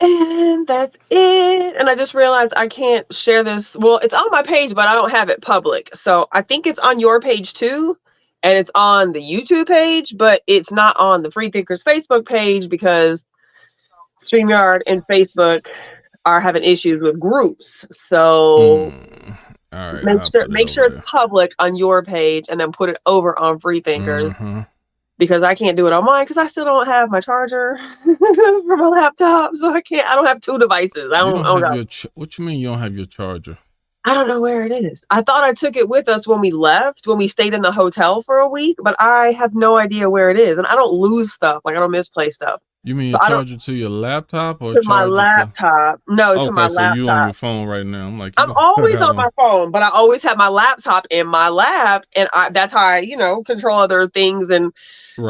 And that's it. And I just realized I can't share this. Well, it's on my page, but I don't have it public. So I think it's on your page too. And it's on the YouTube page, but it's not on the Freethinkers Facebook page because StreamYard and Facebook are having issues with groups. So all right, make sure it's public on your page and then put it over on Freethinkers. Because I can't do it on mine because I still don't have my charger for my laptop, so I don't have two devices. What you mean you don't have your charger? I don't know where it is. I thought I took it with us when we left, when we stayed in the hotel for a week, but I have no idea where it is, and I don't lose stuff. Like I don't misplace stuff. You mean charger to your laptop or to my laptop? No, to my laptop. So you on your phone right now? I'm always on my phone, but I always have my laptop in my lap, and that's how I, control other things and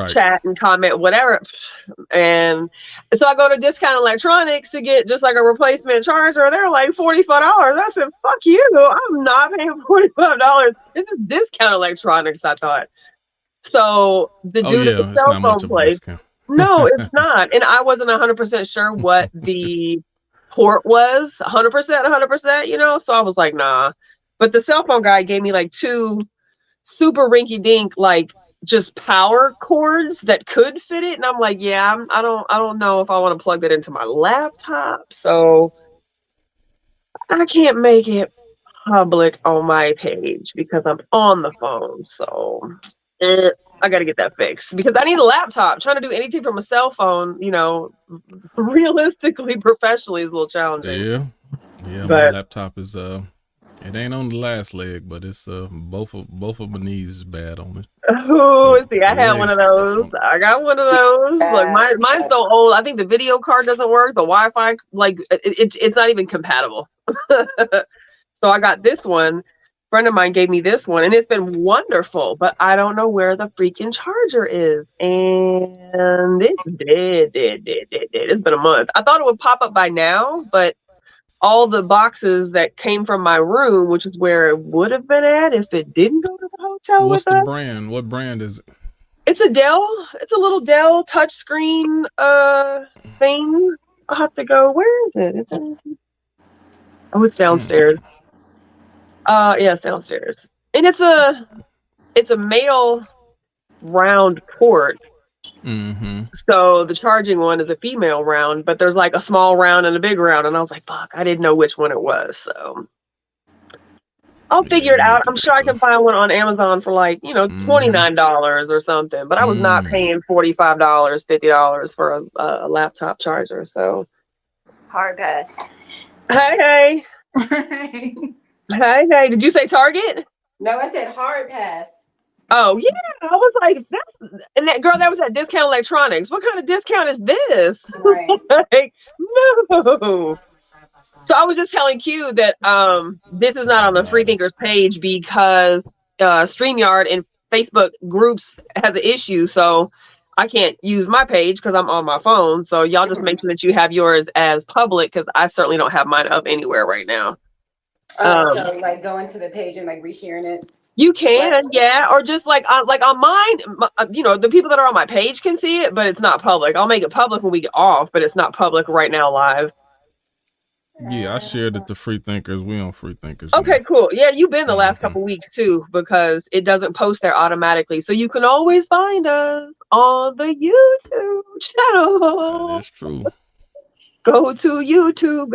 chat and comment, whatever. And so I go to Discount Electronics to get just like a replacement charger. They're like $45. I said, "Fuck you! I'm not paying $45." This is Discount Electronics, I thought. So the dude at the cell phone place. No, it's not. And I wasn't 100% sure what the port was. 100%, so I was like, nah. But the cell phone guy gave me like two super rinky-dink, like just power cords that could fit it. And I'm like, yeah, I don't know if I want to plug that into my laptop. So I can't make it public on my page because I'm on the phone. So I got to get that fixed because I need a laptop. Trying to do anything from a cell phone, realistically, professionally is a little challenging. Yeah. My laptop is it ain't on the last leg, but it's both of my knees is bad on it. Oh, see, I had one of those. I got one of those. Look, mine's so old. I think the video card doesn't work. The Wi-Fi, like it's not even compatible. So I got this one. Friend of mine gave me this one and it's been wonderful, but I don't know where the freaking charger is. And it's dead. It's been a month. I thought it would pop up by now, but all the boxes that came from my room, which is where it would have been at if it didn't go to the hotel with us. What's the brand? What brand is it? It's a Dell. It's a little Dell touchscreen thing. I'll have to go. Where is it? It's downstairs. Yeah, it's downstairs. And it's a male round port. So the charging one is a female round, but there's like a small round and a big round. And I was like, fuck, I didn't know which one it was. So I'll figure it out. I'm sure I can find one on Amazon for like, $29 or something. But I was not paying $45, $50 for a laptop charger. So hard pass. Hey. Hey, did you say Target? No, I said hard pass. Oh, yeah. I was like, that girl, that was at Discount Electronics. What kind of discount is this? Right. Like, no. So I was just telling Q that this is not on the Freethinkers page because StreamYard and Facebook groups has an issue. So I can't use my page because I'm on my phone. So y'all just make sure that you have yours as public because I certainly don't have mine up anywhere right now. So like going to the page and like resharing it. You can, yeah, or just like on mine, the people that are on my page can see it, but it's not public. I'll make it public when we get off, but it's not public right now live. Yeah, I shared it to Freethinkers. We on Freethinkers. Okay, cool. Yeah, you've been the last couple weeks too because it doesn't post there automatically, so you can always find us on the YouTube channel. That's true. Go to YouTube.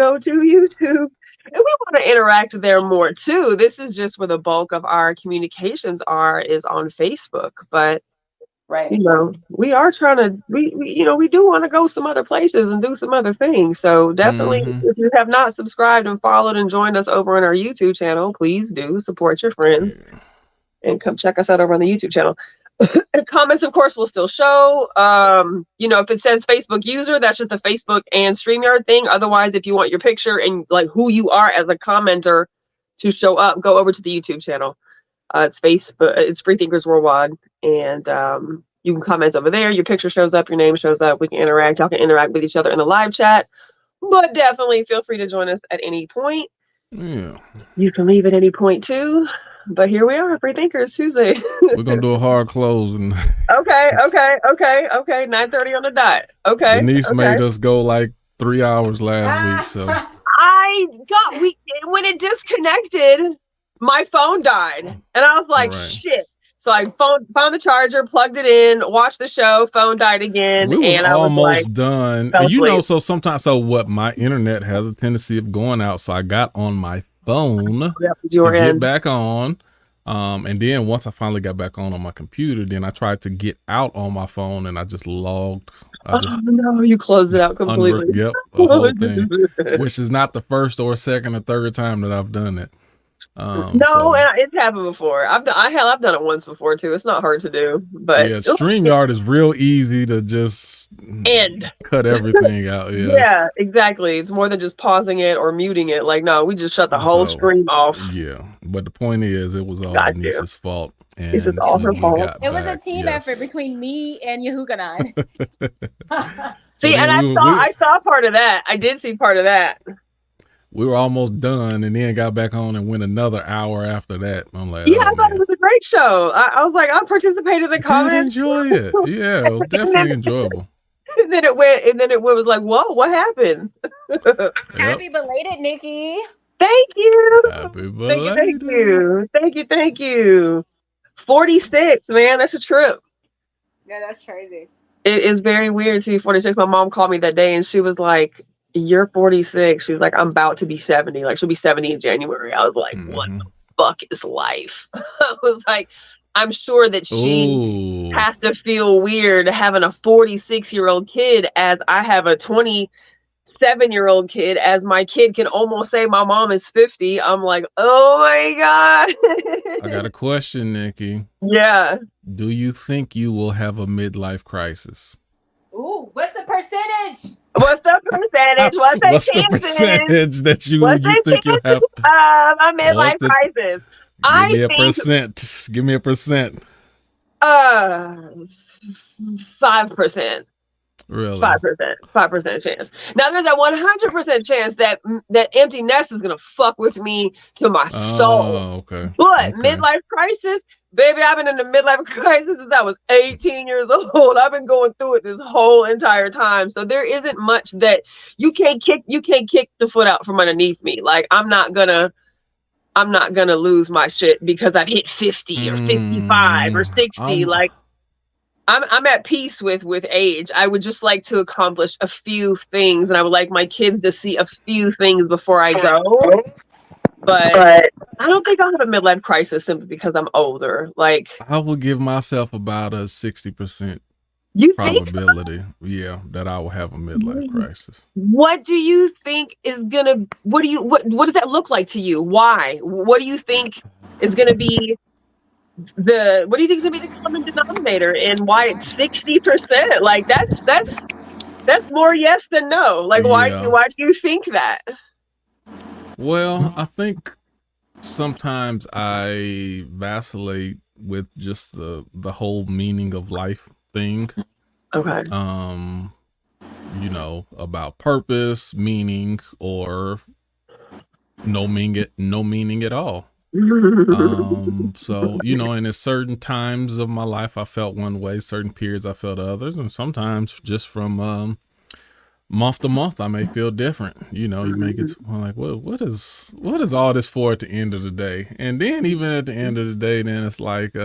And we want to interact there more too. This is just where the bulk of our communications is on Facebook. But we are trying to we do want to go some other places and do some other things. So definitely if you have not subscribed and followed and joined us over on our YouTube channel, please do support your friends and come check us out over on the YouTube channel. Comments, of course, will still show. If it says Facebook user, that's just the Facebook and StreamYard thing. Otherwise, if you want your picture and like who you are as a commenter to show up, go over to the YouTube channel. It's Facebook. It's Freethinkers Worldwide, and you can comment over there. Your picture shows up, your name shows up. We can interact. Y'all can interact with each other in the live chat. But definitely feel free to join us at any point. Yeah. You can leave at any point too. But here we are, Freethinkers Tuesday. We're gonna do a hard closing. Okay. 9:30 on the dot. Okay. Denise made us go like 3 hours last week, so when it disconnected, my phone died, and I was like, shit. So I found the charger, plugged it in, watched the show, phone died again. We was and almost I was like, done. So sometimes, my internet has a tendency of going out, so I got on my phone to get back on. And then once I finally got back on my computer, then I tried to get out on my phone, and I just logged. No, you closed it out completely. Yep, the whole thing, which is not the first or second or third time that I've done it. It's happened before. I've done it once before too. It's not hard to do, but StreamYard is real easy to just cut everything out. Yes. Yeah, exactly. It's more than just pausing it or muting it. Like, no, we just shut the whole stream off. Yeah, but the point is, it was all Denise's fault. And this is all her fault. It was a team effort between me and Yahuganon. See, and I saw part of that. I did see part of that. We were almost done, and then got back on and went another hour after that. I'm like, I thought it was a great show. I was like, I participated in the comments. Did enjoy it. Yeah, it was definitely enjoyable. And then it was like, whoa, what happened? Happy belated, Nikki. Thank you. Happy belated. Thank you. 46, man, that's a trip. Yeah, that's crazy. It is very weird to be 46. My mom called me that day, and she was like, "You're 46." She's like, "I'm about to be 70." Like, she'll be 70 in January. I was like, "What the fuck is life?" I was like, I'm sure that she has to feel weird having a 46-year-old kid as I have a 27-year-old kid, as my kid can almost say my mom is 50. I'm like, oh my God. I got a question, Nikki. Yeah. Do you think you will have a midlife crisis? Ooh, what's the percentage? What's the percentage? What's the percentage that you think you'll have a midlife crisis? Give me a percent. Give me a percent. 5%. Really? 5% chance. Now there's a 100% chance that empty nest is gonna fuck with me to my soul. Okay. But midlife crisis, baby, I've been in the midlife crisis since I was 18 years old. I've been going through it this whole entire time. So there isn't much that you can't kick the foot out from underneath me. Like, I'm not gonna lose my shit because I've hit 50 or 55 or 60. Like, I'm at peace with age. I would just like to accomplish a few things, and I would like my kids to see a few things before I go. But I don't think I'll have a midlife crisis simply because I'm older. Like, I will give myself about a 60% probability. So? Yeah, that I will have a midlife crisis. What do you think is gonna? What does that look like to you? Why? What do you think is gonna be what do you think is gonna be the common denominator, and why it's 60%? Like, that's more yes than no. Like, why do you think that? Well, I think sometimes I vacillate with just the whole meaning of life thing. Okay. About purpose, meaning, or no meaning at all. So, and at certain times of my life, I felt one way, certain periods I felt others, and sometimes just from month to month, I may feel different. You may get like, well, what is all this for at the end of the day? And then even at the end of the day, then it's like,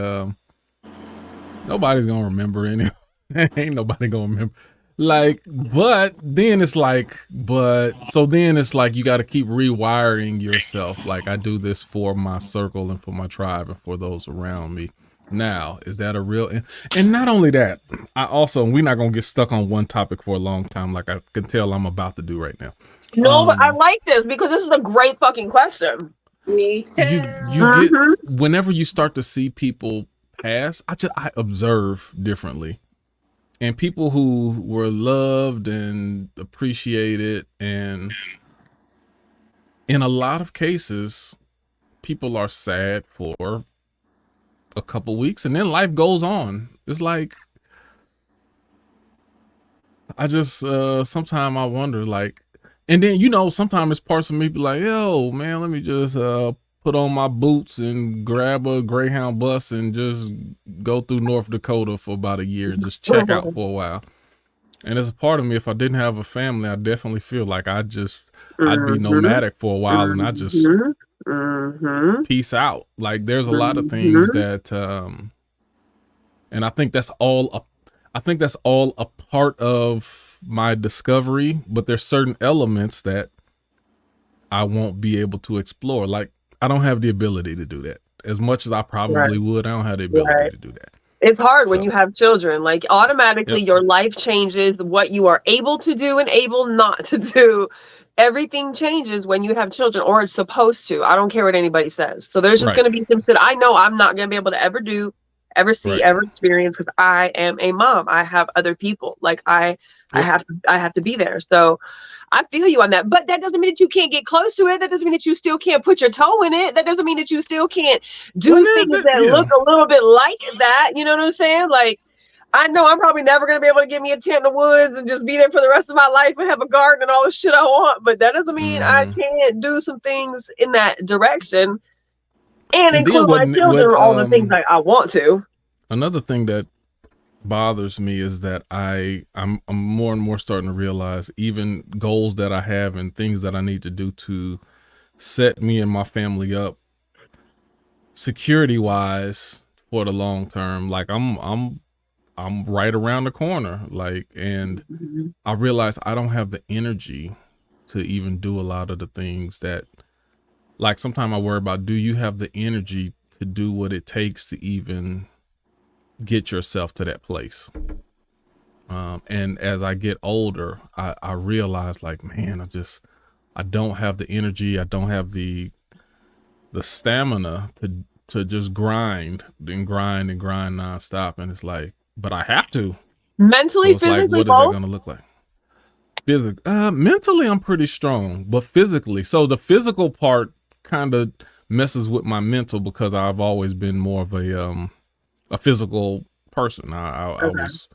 nobody's gonna remember anyway. Ain't nobody gonna remember. Like, but then it's like, you got to keep rewiring yourself. Like, I do this for my circle and for my tribe and for those around me. Now, is that a real, and not only that, we're not going to get stuck on one topic for a long time, like I can tell I'm about to do right now. No, but I like this because this is a great fucking question. Me too. You get, whenever you start to see people past, I observe differently. And people who were loved and appreciated, and in a lot of cases, people are sad for a couple weeks and then life goes on. It's like, I just, sometimes I wonder, like, and then, you know, sometimes it's parts of me be like, yo, man, let me just, put on my boots and grab a Greyhound bus and just go through North Dakota for about a year and just check out for a while. And there's a part of me, if I didn't have a family, I definitely feel like I'd be nomadic for a while and I just peace out. Like there's a lot of things that, and I think that's all a part of my discovery, but there's certain elements that I won't be able to explore. Like I don't have the ability to do that as much as I probably would. I don't have the ability to do that. It's hard when you have children, like automatically your life changes, what you are able to do and able not to do. Everything changes when you have children, or it's supposed to. I don't care what anybody says. So there's just going to be some shit I know I'm not going to be able to ever do, ever see, ever experience, because I am a mom. I have other people. Like I have to be there. So I feel you on that, but that doesn't mean that you can't get close to it. That doesn't mean that you still can't put your toe in it. That doesn't mean that you still can't do things that look a little bit like that. You know what I'm saying? Like, I know I'm probably never going to be able to get me a tent in the woods and just be there for the rest of my life and have a garden and all the shit I want. But that doesn't mean I can't do some things in that direction and include my children all the things I want to. Another thing that bothers me is that I'm more and more starting to realize even goals that I have and things that I need to do to set me and my family up security wise for the long term. Like I'm right around the corner, like, and I realize I don't have the energy to even do a lot of the things that, like, sometimes I worry about, do you have the energy to do what it takes to even get yourself to that place? And as I get older, I realize, like, man, I don't have the energy. I don't have the stamina to just grind nonstop. And it's like, but I have to. Mentally, so it's like, what is that going to look like? Mentally, I'm pretty strong, but physically. So the physical part kind of messes with my mental because I've always been more of a physical person. I was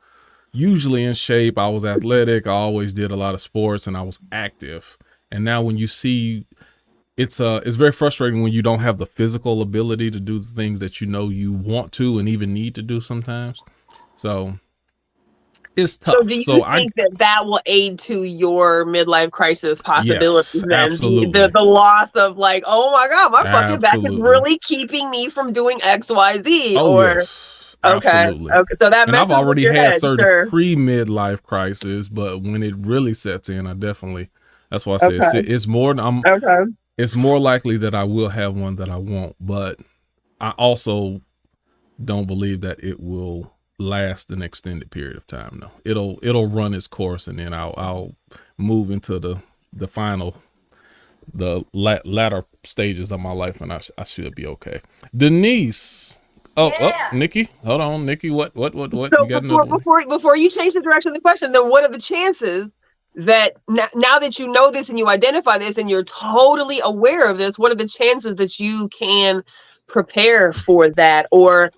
usually in shape. I was athletic. I always did a lot of sports and I was active. And now when you see, it's very frustrating when you don't have the physical ability to do the things that you know you want to and even need to do sometimes. So it's tough. So do you think that will aid to your midlife crisis possibilities? Yes, absolutely. The loss of, like, oh my God, my fucking back is really keeping me from doing X, Y, Z. Oh, yes. Absolutely. Okay. So that, and I've already had certain pre-midlife crisis, but when it really sets in, that's why I say it's more. It's more likely that I will have one that I won't, but I also don't believe that it will last an extended period of time. No, it'll run its course, and then I'll move into the final, the latter stages of my life, and I should be okay. Denise. Oh, Nikki, hold on, Nikki. What? So before you change the direction of the question, then what are the chances that now that you know this and you identify this and you're totally aware of this, what are the chances that you can prepare for that, or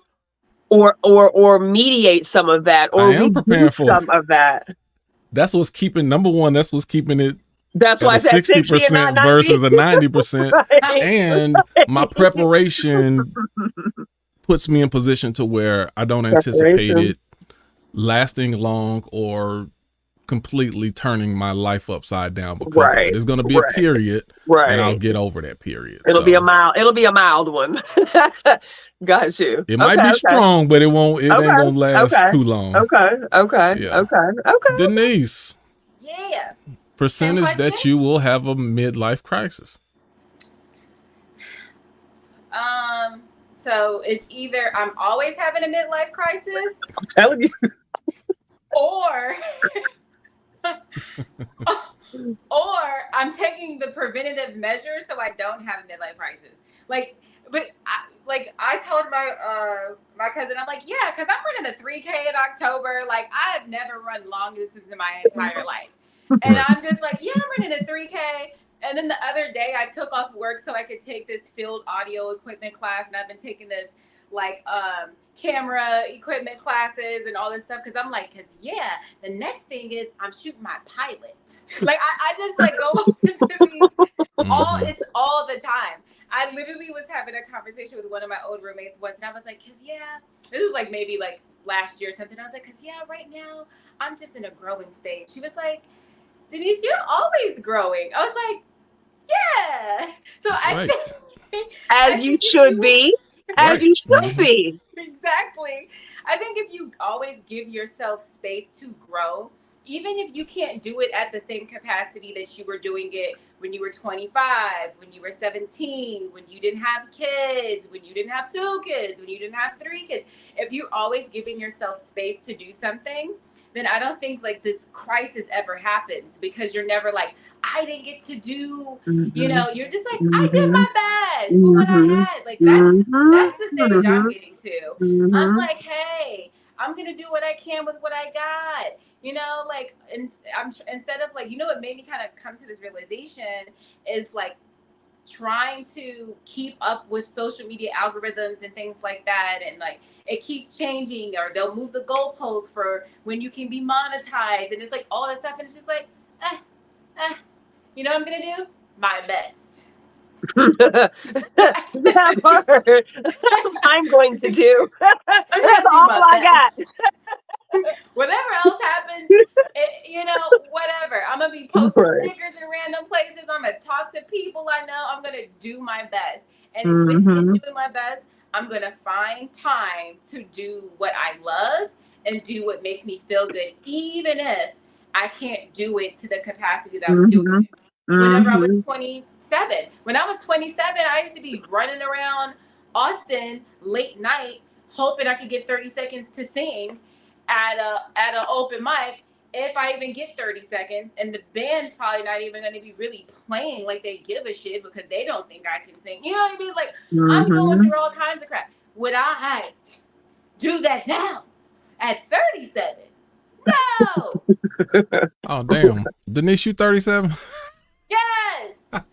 mediate some of that, or I am preparing for some of that? That's what's keeping it. That's why I said 60% versus a 90%. Right. And my preparation puts me in position to where I don't anticipate it lasting long or completely turning my life upside down because of it. There's going to be a period, and I'll get over that period. It'll be a mild one. Got you. It might be strong, but it won't. It ain't gonna last too long. Okay. Denise. Yeah. Percentage that you will have a midlife crisis. So it's either I'm always having a midlife crisis. I'm telling you. Or I'm taking the preventative measures so I don't have a midlife crisis. I told my cousin, I'm like, yeah, because I'm running a 3K in October. Like, I've never run long distance in my entire life. And I'm just like, yeah, I'm running a 3K. And then the other day I took off work so I could take this field audio equipment class. And I've been taking this like camera equipment classes and all this stuff. Cause I'm like, the next thing is I'm shooting my pilot. Like I just like go into these it's all the time. I literally was having a conversation with one of my old roommates once, and I was like, this was like maybe like last year or something. I was like, right now I'm just in a growing stage. She was like, Denise, you're always growing. I was like, yeah. So I think as you should be. As you should be. Exactly. I think if you always give yourself space to grow, even if you can't do it at the same capacity that you were doing it when you were 25, when you were 17, when you didn't have kids, when you didn't have 2 kids, when you didn't have 3 kids, if you're always giving yourself space to do something, then I don't think like this crisis ever happens, because you're never like, I didn't get to do, you're just like, I did my best with what I had. Like that's the stage I'm getting to. I'm like, hey, I'm going to do what I can with what I got. Like, and instead of like, what made me kind of come to this realization is like trying to keep up with social media algorithms and things like that. And like, it keeps changing, or they'll move the goalposts for when you can be monetized. And it's like all this stuff. And it's just like, you know what I'm going to do? My best. That part. I'm going to do. That's all I got. Whatever else happens, whatever. I'm going to be posting stickers in random places. I'm going to talk to people I know. I'm going to do my best. And with doing my best, I'm going to find time to do what I love and do what makes me feel good, even if I can't do it to the capacity that I was doing it. Whenever I was 27. When I was 27, I used to be running around Austin late night, hoping I could get 30 seconds to sing at an open mic, if I even get 30 seconds. And the band's probably not even going to be really playing like they give a shit, because they don't think I can sing. You know what I mean? Like, I'm going through all kinds of crap. Would I do that now at 37? No. Oh, damn. Denise, you 37? Yes. I'm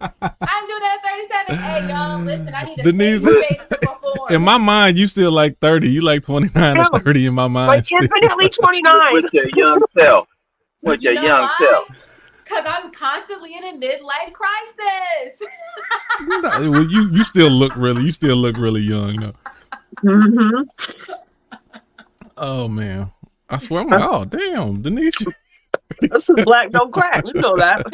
doing that at 37. Hey, y'all, listen, I need a Denise, space to perform. In my mind, you still like 30. You like 29 or 30 in my mind. Like infinitely 29. With your young self. With your young self. Because I'm constantly in a midlife crisis. Well, you still look really young though. Oh man. I swear I'm like, oh damn, Denise. That's black don't crack. You know that.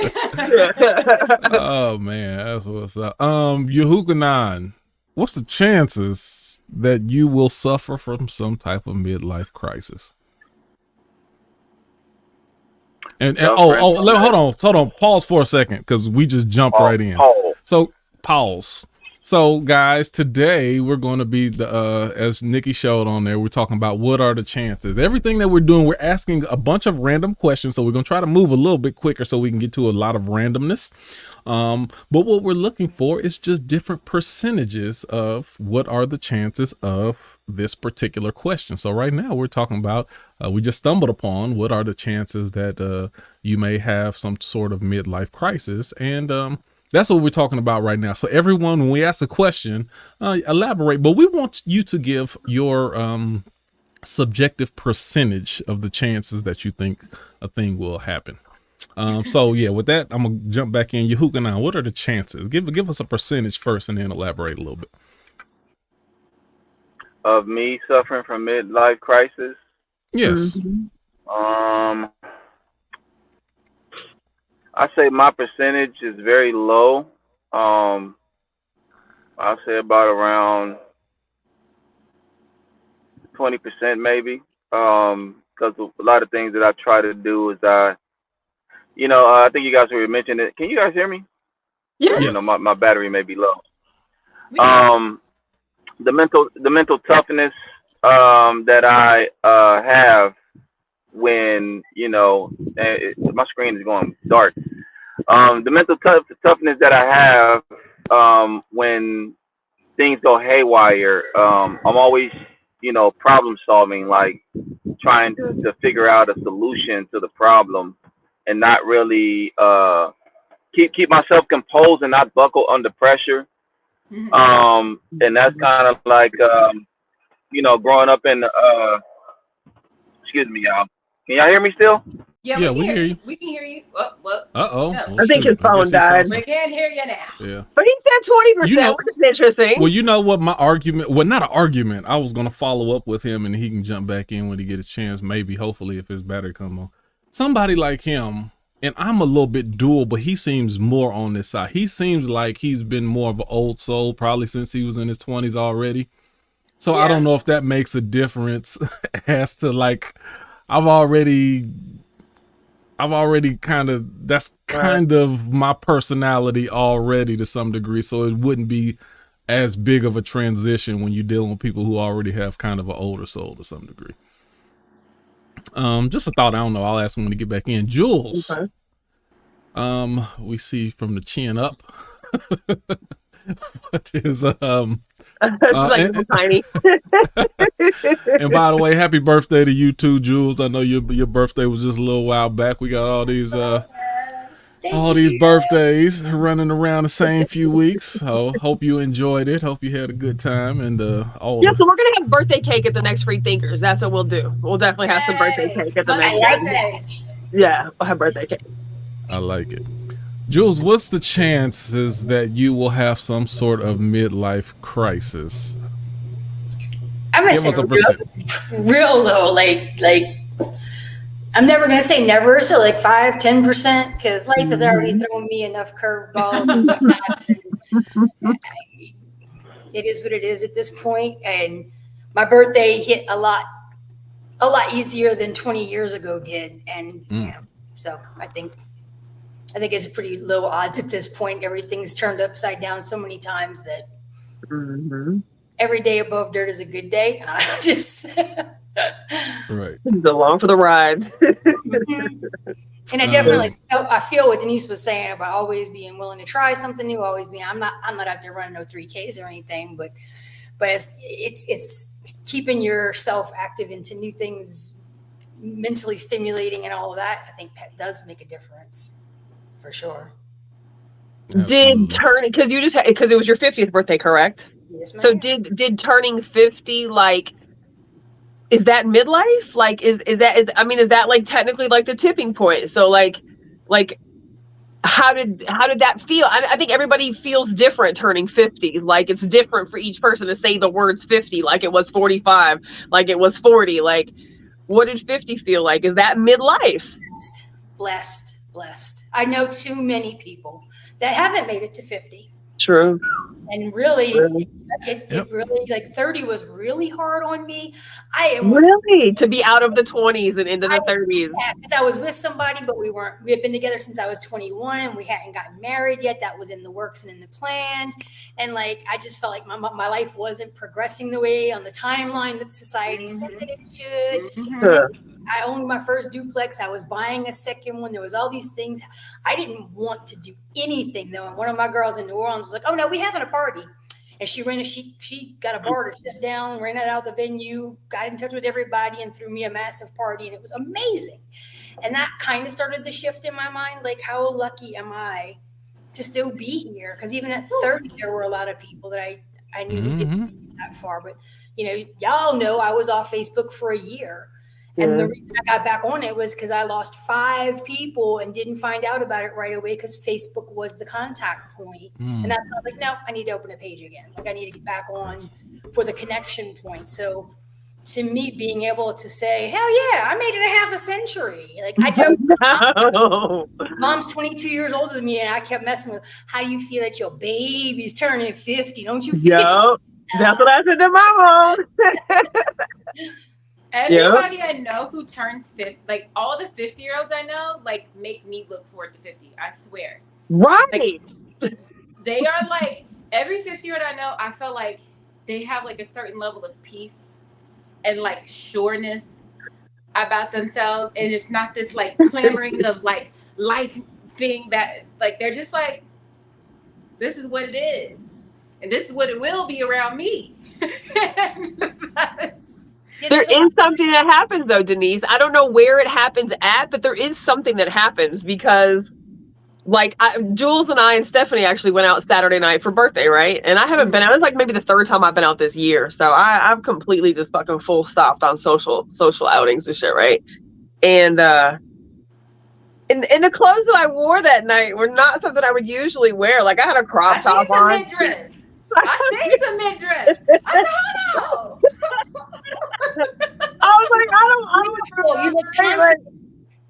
Oh man, that's what's up. Yehukanan, what's the chances that you will suffer from some type of midlife crisis? And hold on, pause for a second, because we just jumped right in. So pause. So guys, today we're going to be as Nikki showed on there, we're talking about what are the chances. Everything that we're doing, we're asking a bunch of random questions. So we're going to try to move a little bit quicker so we can get to a lot of randomness. But what we're looking for is just different percentages of what are the chances of this particular question. So right now we're talking about, we just stumbled upon what are the chances that you may have some sort of midlife crisis. And that's what we're talking about right now. So everyone, when we ask a question, elaborate, but we want you to give your subjective percentage of the chances that you think a thing will happen. So yeah, with that, I'm gonna jump back in. Yehukanan, what are the chances? Give us a percentage first, and then elaborate a little bit. Of me suffering from midlife crisis? Yes. I say my percentage is very low. I'll say about around 20% maybe. Because a lot of things that I try to do is I think you guys were mentioning it. Can you guys hear me? Yes. My battery may be low. The mental toughness that I have when my screen is going dark. The mental toughness that I have when things go haywire. I'm always problem solving, like trying to figure out a solution to the problem, and not really keep myself composed and not buckle under pressure. And that's kind of like growing up in excuse me, y'all. Can y'all hear me still? Yeah, we can hear you. We can hear you. What? Uh-oh. No. I think his phone died. We can't hear you now. Yeah. But he said 20%, which is interesting. Well, you know what my argument, well, not an argument. I was going to follow up with him and he can jump back in when he get a chance, maybe, hopefully, if his battery come on. Somebody like him, and I'm a little bit dual, but he seems more on this side. He seems like he's been more of an old soul, probably since he was in his 20s already. So I don't know if that makes a difference as to like, I've already kind of, that's kind of my personality already to some degree. So it wouldn't be as big of a transition when you're dealing with people who already have kind of an older soul to some degree. Just a thought. I don't know. I'll ask him when he get back in. Jules. Okay. We see from the chin up. What is She's like tiny. And by the way, happy birthday to you too, Jules. I know your birthday was just a little while back. We got all these birthdays running around the same few weeks. So hope you enjoyed it. Hope you had a good time. And all. Yeah, so we're gonna have birthday cake at the next Free Thinkers. That's what we'll do. We'll definitely have some birthday cake at the next. I like that. Yeah, we'll have birthday cake. I like it. Jules, what's the chances that you will have some sort of midlife crisis? I'm gonna say real low, like I'm never gonna say never, so like 5-10%, because life has already thrown me enough curveballs and whatnot. It is what it is at this point, and my birthday hit a lot easier than 20 years ago did, and so I think it's pretty low odds at this point. Everything's turned upside down so many times that every day above dirt is a good day. Just right. Along for the ride. And I definitely I feel what Denise was saying about always being willing to try something new. Always being I'm not out there running no 3Ks or anything, but it's keeping yourself active into new things, mentally stimulating, and all of that. I think does make a difference. For sure. Did turning, because it was your 50th birthday, correct? Yes, ma'am. So did turning 50, like, is that midlife? Like, is that like technically like the tipping point? So like how did that feel? I think everybody feels different turning 50. Like it's different for each person to say the words 50, like it was 45, like it was 40. Like, what did 50 feel like? Is that midlife? Blessed. I know too many people that haven't made it to 50. True. And really, it really, like 30 was really hard on me. Really? To be out of the 20s and into the 30s. Yeah, because I was with somebody, but we had been together since I was 21 and we hadn't gotten married yet. That was in the works and in the plans. And like, I just felt like my life wasn't progressing the way on the timeline that society said that it should. I owned my first duplex. I was buying a second one. There was all these things. I didn't want to do anything though. And one of my girls in New Orleans was like, "Oh no, we having a party." And she got a bar to shut down, ran it out the venue, got in touch with everybody and threw me a massive party. And it was amazing. And that kind of started the shift in my mind. Like, how lucky am I to still be here? Because even at 30, there were a lot of people that I knew who didn't get that far. But, y'all know I was off Facebook for a year. And the reason I got back on it was because I lost 5 people and didn't find out about it right away because Facebook was the contact point. And that's I was like, no, I need to open a page again. Like I need to get back on for the connection point. So to me, being able to say, hell yeah, I made it a half a century. Like I joke, mom's 22 years older than me, and I kept messing with, how do you feel that your baby's turning 50? Don't you feel that's what I said to my mom. Everybody I know who turns 50, like all the 50-year-olds I know, like make me look forward to 50. I swear. Right. Like, they are like, every 50-year-old I know, I feel like they have like a certain level of peace and like sureness about themselves. And it's not this like clamoring of like life thing that like, they're just like, this is what it is. And this is what it will be around me. There is something that happens though, Denise. I don't know where it happens at, but there is something that happens because like Jules and I and Stephanie actually went out Saturday night for birthday, right? And I haven't been out. It's like maybe the third time I've been out this year. So I've completely just fucking full stopped on social outings and shit, right? And and the clothes that I wore that night were not something I would usually wear. Like I had a crop top on. I seen some midriff. I said, oh no. I was like, I don't. You look confident.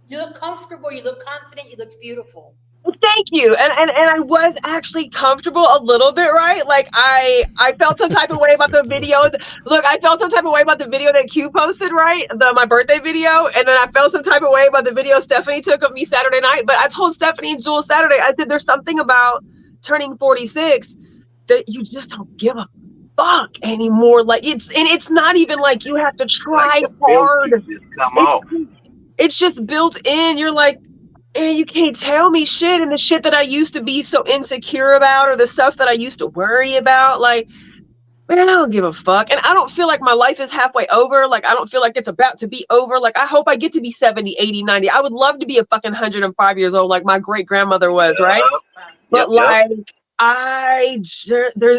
You look comfortable. You look confident. You look beautiful. Thank you. And I was actually comfortable a little bit, right? Like I felt some type of way about the video. Look, I felt some type of way about the video that Q posted, right? My birthday video. And then I felt some type of way about the video Stephanie took of me Saturday night. But I told Stephanie and Jules Saturday, I said, there's something about turning 46 that you just don't give a fuck anymore. Like it's not even like you have to try hard. It's just built in. You're like, and you can't tell me shit. And the shit that I used to be so insecure about, or the stuff that I used to worry about, like, man, I don't give a fuck. And I don't feel like my life is halfway over. Like, I don't feel like it's about to be over. Like, I hope I get to be 70, 80, 90. I would love to be a fucking 105 years old like my great grandmother was, right? But like,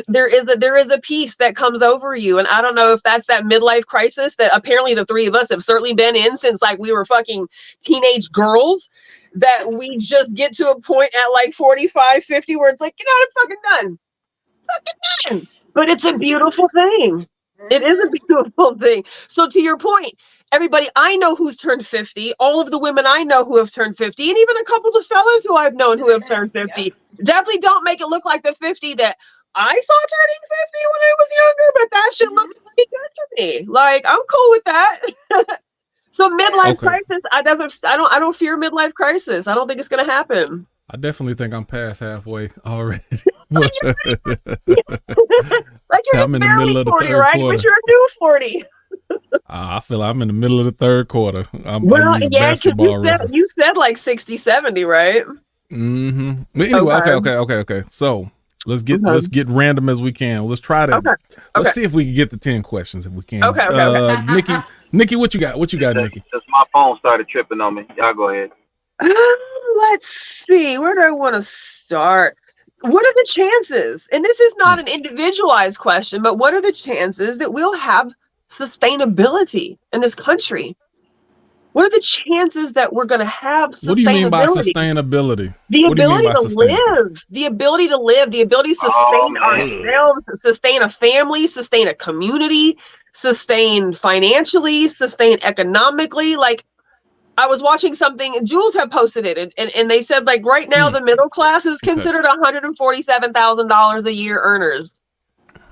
there is a peace that comes over you. And I don't know if that's that midlife crisis that apparently the three of us have certainly been in since like we were fucking teenage girls, that we just get to a point at like 45, 50 where it's like, you know what, I'm fucking done. But it's a beautiful thing. It is a beautiful thing. So to your point, everybody I know who's turned 50, all of the women I know who have turned 50, and even a couple of fellas who I've known who have turned 50, definitely don't make it look like the 50 that I saw turning 50 when I was younger, but that shit looked pretty good to me. Like, I'm cool with that. So midlife crisis, I don't fear midlife crisis. I don't think it's gonna happen. I definitely think I'm past halfway already. Like you're I'm in the middle of the 40, third right? quarter. But you're a new 40. I feel I'm in the middle of the third quarter. Well, yeah, because you said like 60, 70, right? Mm-hmm. But anyway, okay. So let's get random as we can. Let's try to let's see if we can get to 10 questions if we can. Okay. Nikki, what you got? Nikki? Just my phone started tripping on me. Y'all go ahead. Let's see. Where do I want to start? What are the chances? And this is not an individualized question, but what are the chances that we'll have sustainability in this country? What are the chances that we're going to have sustainability? What do you mean by sustainability? The ability to live, the ability to sustain ourselves, sustain a family, sustain a community, sustain financially, sustain economically. Like, I was watching something, Jules had posted it, and they said, like, right now the middle class is considered $147,000 a year earners.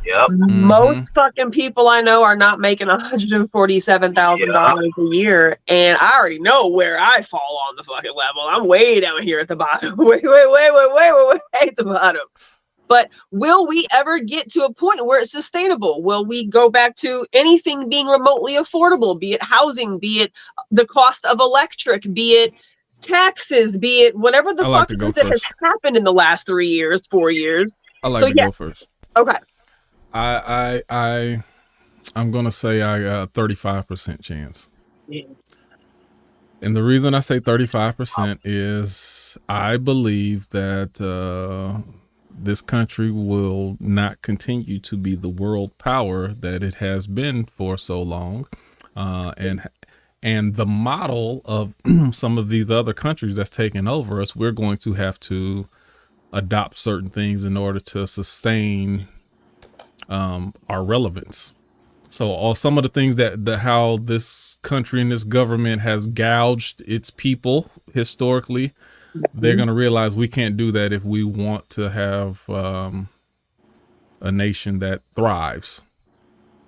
Yep. Most fucking people I know are not making $147,000 a year, and I already know where I fall on the fucking level. I'm way down here at the bottom, way at the bottom. But will we ever get to a point where it's sustainable? Will we go back to anything being remotely affordable, be it housing, be it the cost of electric, be it taxes, be it whatever the fuck that has happened in the last 3 years, 4 years? I like to go first. Okay. I'm gonna say I got a 35% chance. Yeah. And the reason I say 35% is I believe that this country will not continue to be the world power that it has been for so long. And the model of some of these other countries that's taken over us, we're going to have to adopt certain things in order to sustain our relevance. So some of the things that how this country and this government has gouged its people historically, they're going to realize we can't do that if we want to have a nation that thrives.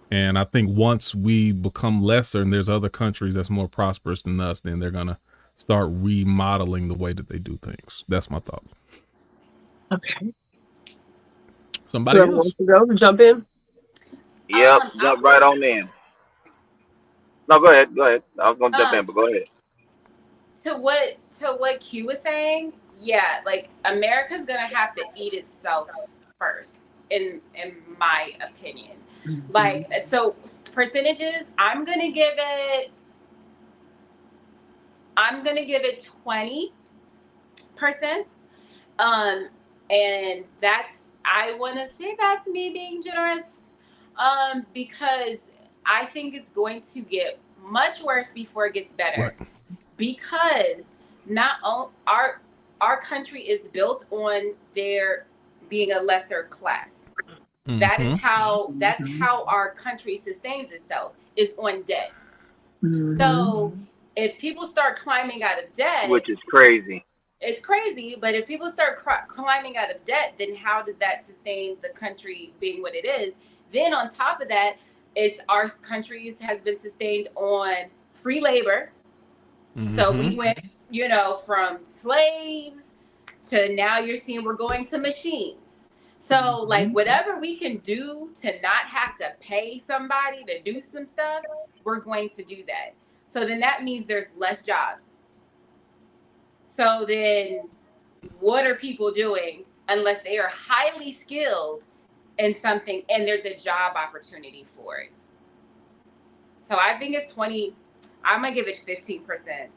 And I think once we become lesser and there's other countries that's more prosperous than us, then they're going to start remodeling the way that they do things. That's my thought. Okay. Somebody else wants to go jump in? Yep, jump right on in. No, go ahead. I was going to jump in, but go ahead. To what Q was saying, yeah, like America's gonna have to eat itself first, in my opinion. Like, so percentages, I'm gonna give it 20%. And that's, I want to say that's me being generous, because I think it's going to get much worse before it gets better. Right. Because not all, our country is built on there being a lesser class. That's how our country sustains itself, is on debt. So if people start climbing out of debt, which is crazy. It's crazy, but if people start climbing out of debt, then how does that sustain the country being what it is? Then on top of that, our country has been sustained on free labor. So we went, from slaves to now you're seeing we're going to machines. So like whatever we can do to not have to pay somebody to do some stuff, we're going to do that. So then that means there's less jobs. So then what are people doing unless they are highly skilled in something and there's a job opportunity for it? So I think it's 20. I'm going to give it 15%.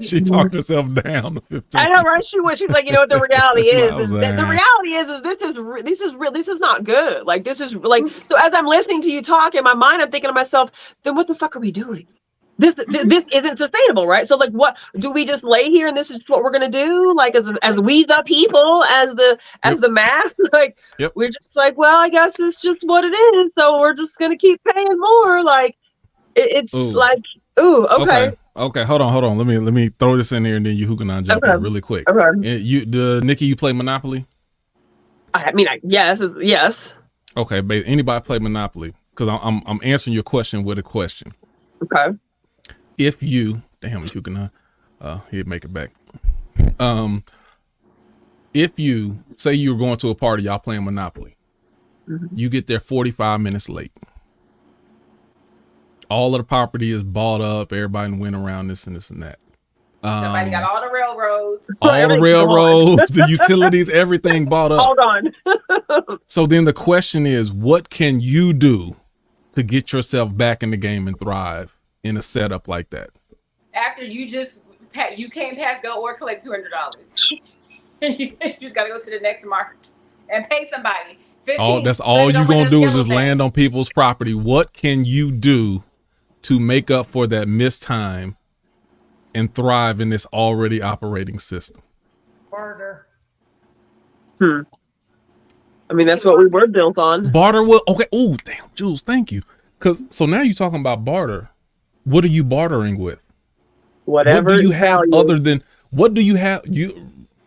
She talked herself down to 15. I know, right? She's like, you know what the reality is the reality is this is not good. Like, this is like, so as I'm listening to you talk in my mind, I'm thinking to myself, then what the fuck are we doing? This isn't sustainable, right? So like, what do we just lay here and this is what we're gonna do? Like, as we the people, as the mass, like we're just like, well, I guess it's just what it is. So we're just gonna keep paying more. Like it's like, okay. Okay, hold on. Let me throw this in here and then you can jump in really quick. Okay. Nikki, you play Monopoly? I mean, yes. Okay, but anybody play Monopoly? Because I'm answering your question with a question. Okay. If you, damn, you can, he'd make it back. If you say you're going to a party, y'all playing Monopoly, you get there 45 minutes late. All of the property is bought up. Everybody went around this and that. Somebody got all the railroads. The utilities, everything bought up. Hold on. So then the question is, what can you do to get yourself back in the game and thrive in a setup like that? After you came past go or collect $200. You just got to go to the next market and pay somebody. That's all you're going to do is just land on people's property. What can you do to make up for that missed time and thrive in this already operating system? Barter. I mean, that's what we were built on. Barter will, okay. Oh, damn, Jules, thank you. So now you're talking about barter. What are you bartering with? Whatever. What do you have other than, what do you have?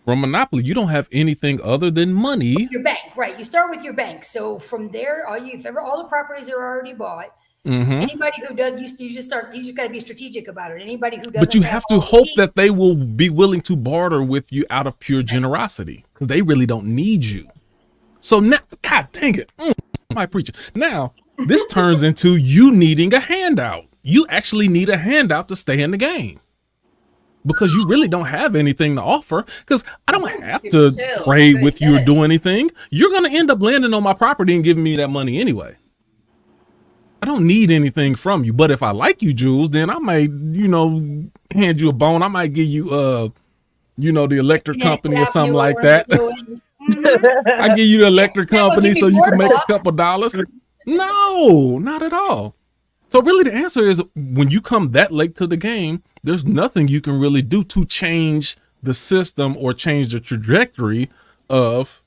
From Monopoly, you don't have anything other than money. Your bank, right? You start with your bank. So from there, all the properties are already bought. Anybody who does, you just got to be strategic about it. Anybody who doesn't, but you have to hope that they will be willing to barter with you out of pure generosity, because they really don't need you. So now, God dang it, my preacher. Now this turns into you needing a handout. You actually need a handout to stay in the game, because you really don't have anything to offer. Because I don't have to trade with you or do anything. You're gonna end up landing on my property and giving me that money anyway. I don't need anything from you. But if I like you, Jules, then I might, hand you a bone. I might give you, the electric company or something like that. I give you the electric company so you can make a couple dollars. No, not at all. So really the answer is, when you come that late to the game, there's nothing you can really do to change the system or change the trajectory of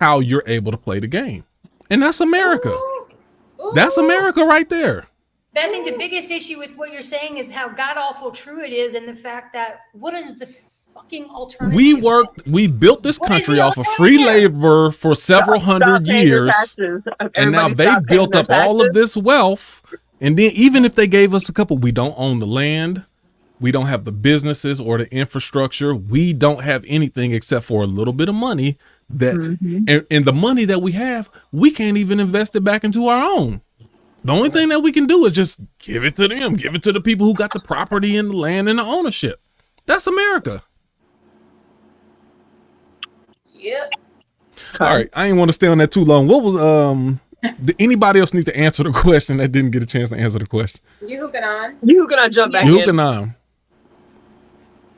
how you're able to play the game. And that's America. That's America right there. But I think the biggest issue with what you're saying is how god awful true it is, and the fact that what is the fucking alternative? We built this country off of free labor for several hundred years, and now they've built up all of this wealth. And then even if they gave us we don't own the land, we don't have the businesses or the infrastructure, we don't have anything except for a little bit of money that, and the money that we have, we can't even invest it back into our own. The only thing that we can do is just give it to them, give it to the people who got the property and the land and the ownership. That's America. Yep. All right, I ain't want to stay on that too long. What was did anybody else need to answer the question that didn't get a chance to answer the question? You hooking on? You can jump back in. You can on.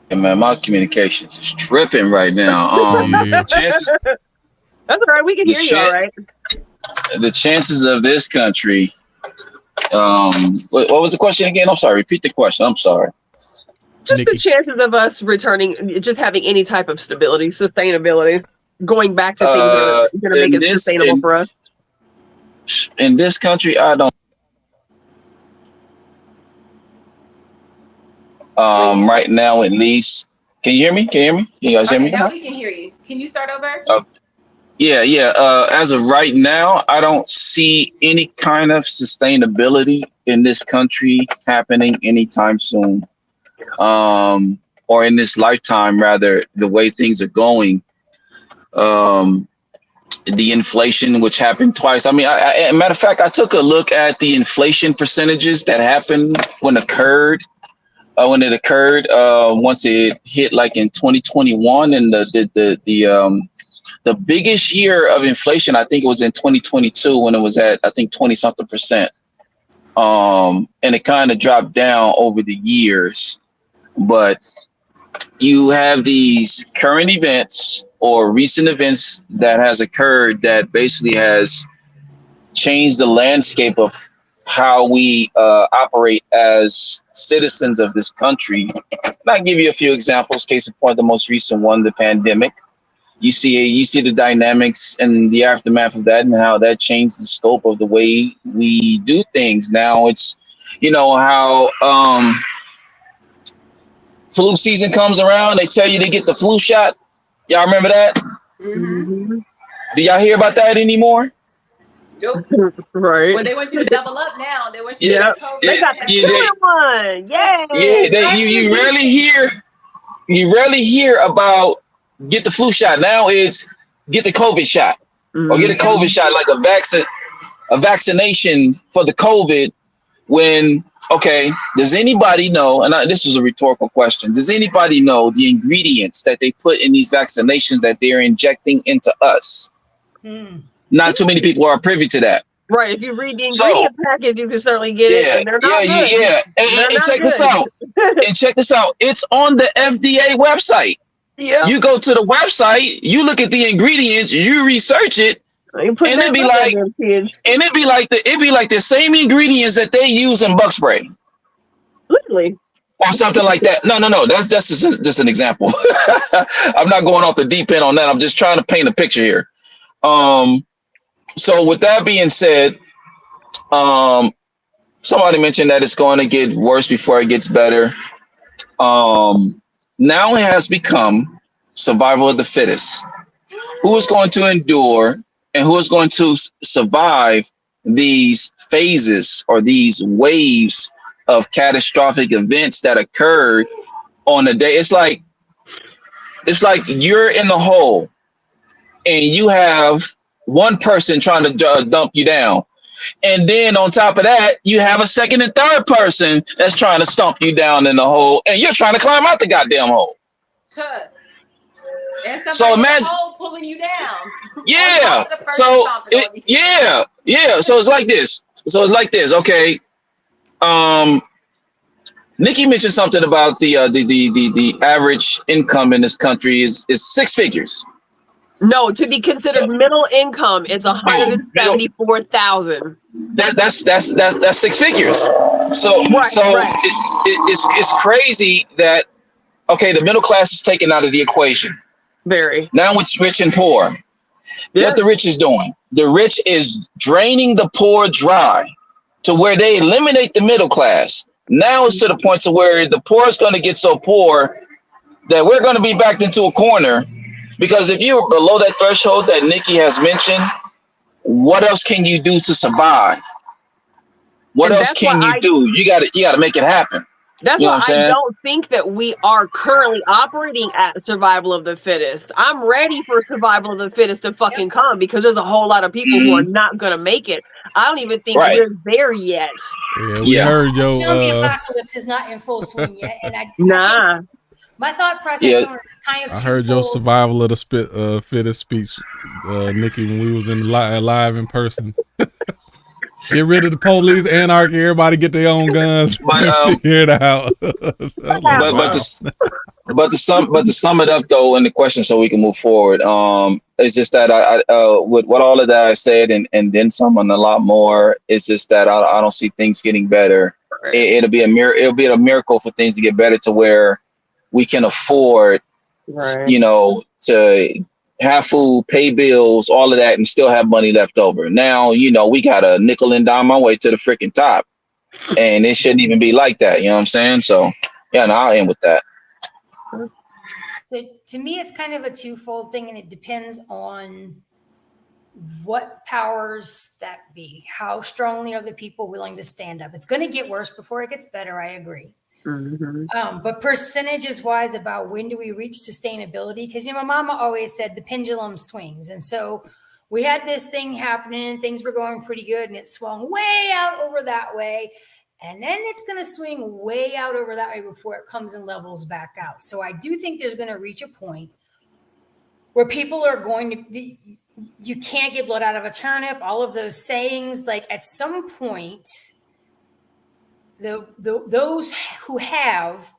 Hey man, my communications is tripping right now. Yeah. Chances, That's all right. We can hear you all right. the chances of this country. What was the question again? I'm sorry. Repeat the question. I'm sorry. Just Nikki. the chances of us returning, just having any type of stability, sustainability, going back to things that are going to make it sustainable for us. In this country, I don't. Right now, at least. Can you hear me? Can you guys hear me? Now we can hear you. Can you start over? Yeah. As of right now, I don't see any kind of sustainability in this country happening anytime soon, or in this lifetime, rather. The way things are going, the inflation, which happened twice. I mean, matter of fact, I took a look at the inflation percentages that happened when it occurred. Once it hit like in 2021, and the biggest year of inflation, I think it was in 2022 when it was at, I think, 20 something percent. And it kind of dropped down over the years. But you have these current events or recent events that has occurred that basically has changed the landscape of how we operate as citizens of this country. And I'll give you a few examples. Case in point, the most recent one, the pandemic. You see the dynamics and the aftermath of that and how that changed the scope of the way we do things. Now it's, how flu season comes around, they tell you to get the flu shot. Y'all remember that? Mm-hmm. Do y'all hear about that anymore? Nope. Right. Well, they want you to double up now. They want you to get COVID. They got the 2-in-1. Yay. Yeah, you rarely hear about get the flu shot. Now it's get the COVID shot, or get a COVID shot, like a vaccination for the COVID. Does anybody know, and this is a rhetorical question, does anybody know the ingredients that they put in these vaccinations that they're injecting into us? Not too many people are privy to that. Right. If you read the ingredient package, you can certainly get it. And they're not good. Yeah. And check this out. It's on the FDA website. Yeah. You go to the website, you look at the ingredients, you research it, and it'd be like the same ingredients that they use in bug spray. Literally. Or something like that. No. That's just an example. I'm not going off the deep end on that. I'm just trying to paint a picture here. So with that being said, somebody mentioned that it's going to get worse before it gets better. Now it has become survival of the fittest. Who is going to endure and who is going to survive these phases or these waves of catastrophic events that occurred on a day? It's like you're in the hole and you have one person trying to dump you down. And then on top of that, you have a second and third person that's trying to stomp you down in the hole, and you're trying to climb out the goddamn hole. And so imagine pulling you down. Yeah. So So it's like this. Okay. Nikki mentioned something about the average income in this country is 6 figures. No, to be considered middle income, it's $174,000. That's 6 figures. It's crazy that the middle class is taken out of the equation. Very. Now it's rich and poor. Yeah. What the rich is doing? The rich is draining the poor dry to where they eliminate the middle class. Now it's to the point to where the poor is going to get so poor that we're going to be backed into a corner. Because if you're below that threshold that Nikki has mentioned, what else can you do to survive? What else can you do? You got to make it happen. That's why I don't think that we are currently operating at survival of the fittest. I'm ready for survival of the fittest to fucking come, because there's a whole lot of people who are not going to make it. I don't even think we're there yet. Yeah, we heard Joe. The apocalypse is not in full swing yet, and My thought process on it is kind of I heard your survival of the fittest speech, Nikki, when we was in live in person. Get rid of the police, anarchy, everybody get their own guns. But figure it out. But to sum it up though in the question so we can move forward, it's just that I with what all of that I said and then some and a lot more, it's just that I don't see things getting better. It'll be a miracle for things to get better to where we can afford, you know, to have food, pay bills, all of that, and still have money left over. Now, you know, we got a nickel and dime my way to the freaking top, and it shouldn't even be like that. You know what I'm saying? So, yeah, no, I'll end with that. So to me, it's kind of a twofold thing, and it depends on what powers that be. How strongly are the people willing to stand up? It's going to get worse before it gets better. I agree. But percentages wise about when do we reach sustainability? Because, you know, my mama always said the pendulum swings. And so we had this thing happening and things were going pretty good and it swung way out over that way. And then it's going to swing way out over that way before it comes and levels back out. So I do think there's going to reach a point where people are going to, you can't get blood out of a turnip, all of those sayings, like at some point, those who have,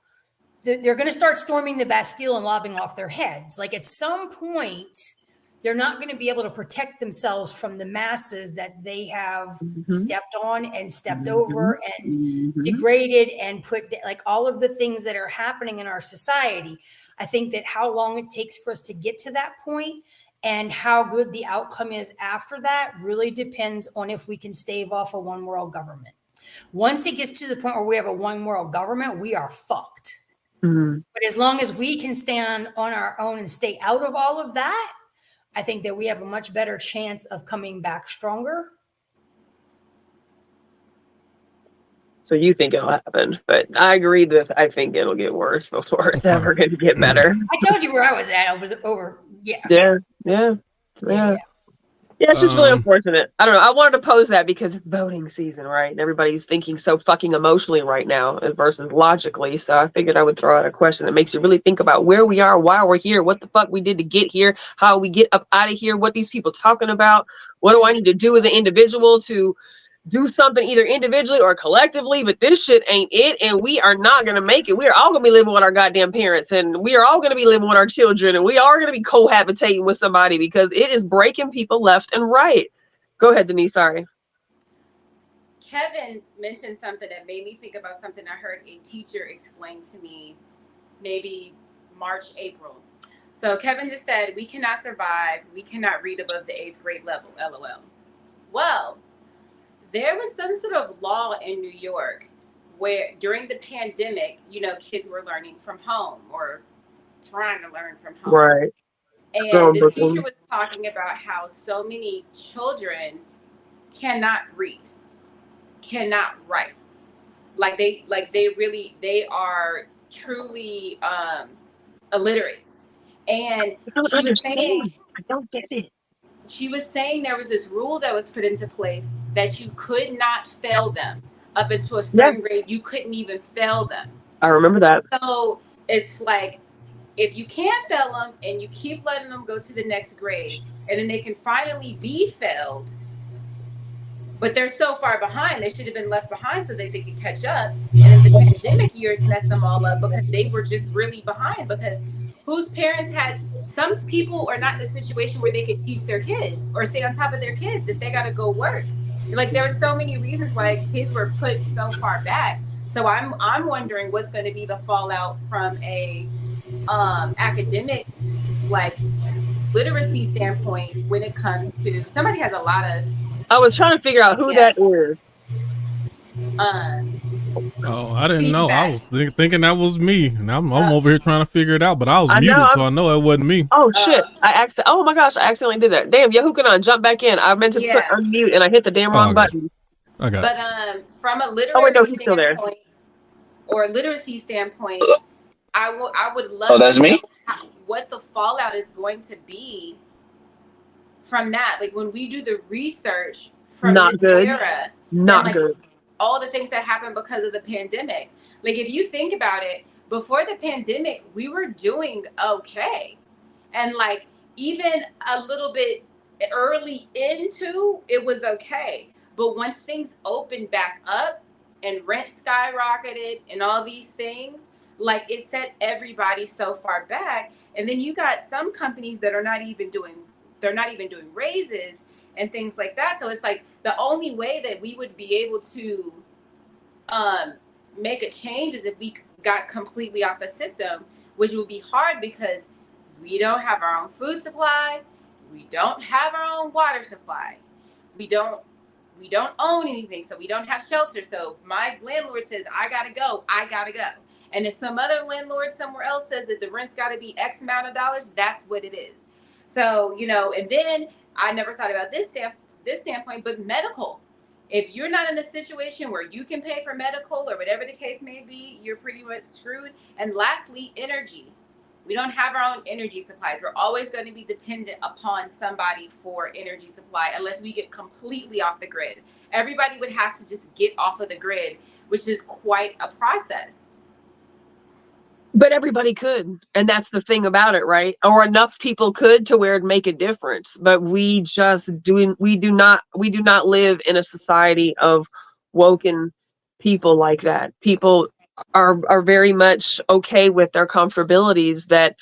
they're going to start storming the Bastille and lobbing off their heads. Like at some point, they're not going to be able to protect themselves from the masses that they have stepped on and stepped over and degraded and put, like all of the things that are happening in our society. I think that how long it takes for us to get to that point and how good the outcome is after that really depends on if we can stave off a one world government. Once it gets to the point where we have a one world government, we are fucked. But as long as we can stand on our own and stay out of all of that, I think that we have a much better chance of coming back stronger. So you think it'll happen, but I agree that I think it'll get worse before it's ever going to get better. I told you where I was at Yeah, it's just really unfortunate. I don't know. I wanted to pose that because it's voting season, right? And everybody's thinking so fucking emotionally right now versus logically. So I figured I would throw out a question that makes you really think about where we are, why we're here, what the fuck we did to get here, how we get up out of here, what these people talking about, what do I need to do as an individual to do something either individually or collectively, but this shit ain't it, and we are not going to make it. We are all going to be living with our goddamn parents, and we are all going to be living with our children, and we are going to be cohabitating with somebody because it is breaking people left and right. Go ahead, Denise, sorry. Kevin mentioned something that made me think about something I heard a teacher explain to me maybe March, April. So Kevin just said, we cannot survive, we cannot read above the 8th grade level, LOL. Well, there was some sort of law in New York where during the pandemic, you know, kids were learning from home or trying to learn from home. Right. And this teacher was talking about how so many children cannot read, cannot write. They are truly illiterate. And I don't understand. I don't get it. She was saying there was this rule that was put into place that you could not fail them up until a certain grade. You couldn't even fail them. I remember that. So it's like, if you can't fail them and you keep letting them go to the next grade and then they can finally be failed, but they're so far behind, they should have been left behind so that they could catch up. And then the pandemic years messed them all up because they were just really behind, because whose parents had, some people are not in a situation where they could teach their kids or stay on top of their kids if they got to go work. Like, there are so many reasons why kids were put so far back. So I'm wondering what's going to be the fallout from a academic, like, literacy standpoint when it comes to, somebody has a lot of, I was trying to figure out who that is. I didn't know. I was thinking that was me, and I'm over here trying to figure it out. But I was muted, so I know it wasn't me. Oh shit! Oh my gosh! I accidentally did that. Damn, Yahukanon, jump back in. I meant to put unmute, and I hit the damn wrong button. I got it. But from a literacy standpoint, or literacy standpoint, I would love. Oh, that's me. What the fallout is going to be from that? Like, when we do the research from this era, not good. All the things that happened because of the pandemic. Like, if you think about it, before the pandemic, we were doing okay. And like even a little bit early into it was okay. But once things opened back up and rent skyrocketed and all these things, like it set everybody so far back. And then you got some companies that are not even doing raises and things like that. So it's like the only way that we would be able to make a change is if we got completely off the system, which would be hard because we don't have our own food supply, we don't have our own water supply, we don't own anything, so we don't have shelter. So if my landlord says I gotta go, and if some other landlord somewhere else says that the rent's got to be X amount of dollars, that's what it is. So and then I never thought about this standpoint, but medical. If you're not in a situation where you can pay for medical or whatever the case may be, you're pretty much screwed. And lastly, energy. We don't have our own energy supply. We're always going to be dependent upon somebody for energy supply unless we get completely off the grid. Everybody would have to just get off of the grid, which is quite a process. But everybody could, and that's the thing about it, right? Or enough people could to where it'd make a difference. But we do not live in a society of woken people like that. People are very much okay with their comfortabilities that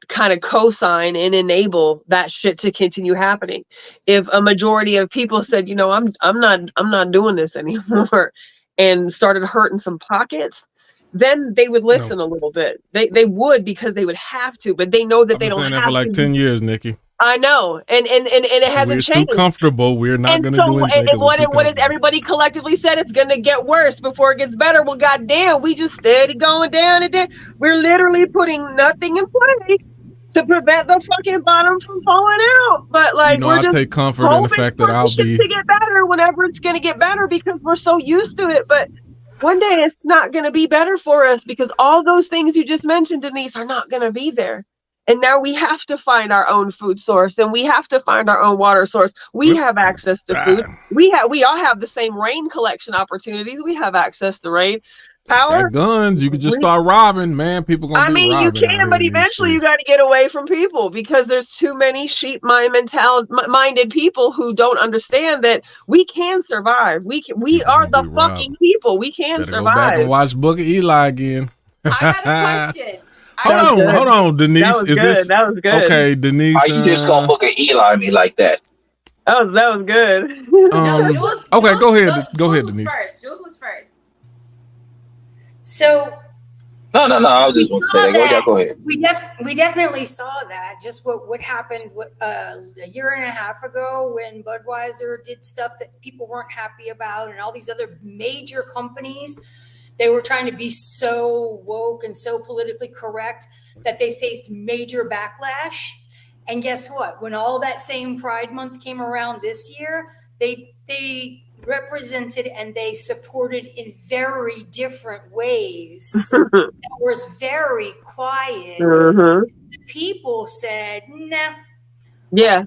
kind of co-sign and enable that shit to continue happening. If a majority of people said, I'm not doing this anymore, and started hurting some pockets, then they would listen a little bit. They would, because they would have to, but they know that they don't have to. I've been saying that for like 10 years, Nikki. I know, and it hasn't changed. We're too comfortable. We're not going to do anything. And what has everybody collectively said? It's going to get worse before it gets better. Well, goddamn, we just steady going down and down. We're literally putting nothing in place to prevent the fucking bottom from falling out. But like, we're just take comfort in the fact that I'll be to get better whenever it's going to get better, because we're so used to it. But one day it's not going to be better for us, because all those things you just mentioned, Denise, are not going to be there. And now we have to find our own food source, and we have to find our own water source. We have access to food. We all have the same rain collection opportunities. We have access to rain. Power. Guns, you can just start robbing, man. People gonna be robbing. You can, but eventually you got to get away from people, because there's too many sheep-minded people who don't understand that we can survive. We are the fucking people. We can survive. Go back and watch Book of Eli again. I got a question. Hold on, Denise. That was good. Okay, Denise. Are you just gonna Book of Eli me like that? That was good. Okay, go ahead. Go ahead, Denise. Jules was first. So no. I was just going to say that. Go ahead. We definitely saw that. Just what happened a year and a half ago when Budweiser did stuff that people weren't happy about, and all these other major companies, they were trying to be so woke and so politically correct that they faced major backlash. And guess what? When all that same Pride Month came around this year, they represented and they supported in very different ways. That was very quiet. Mm-hmm. The people said, "Nah." Yeah.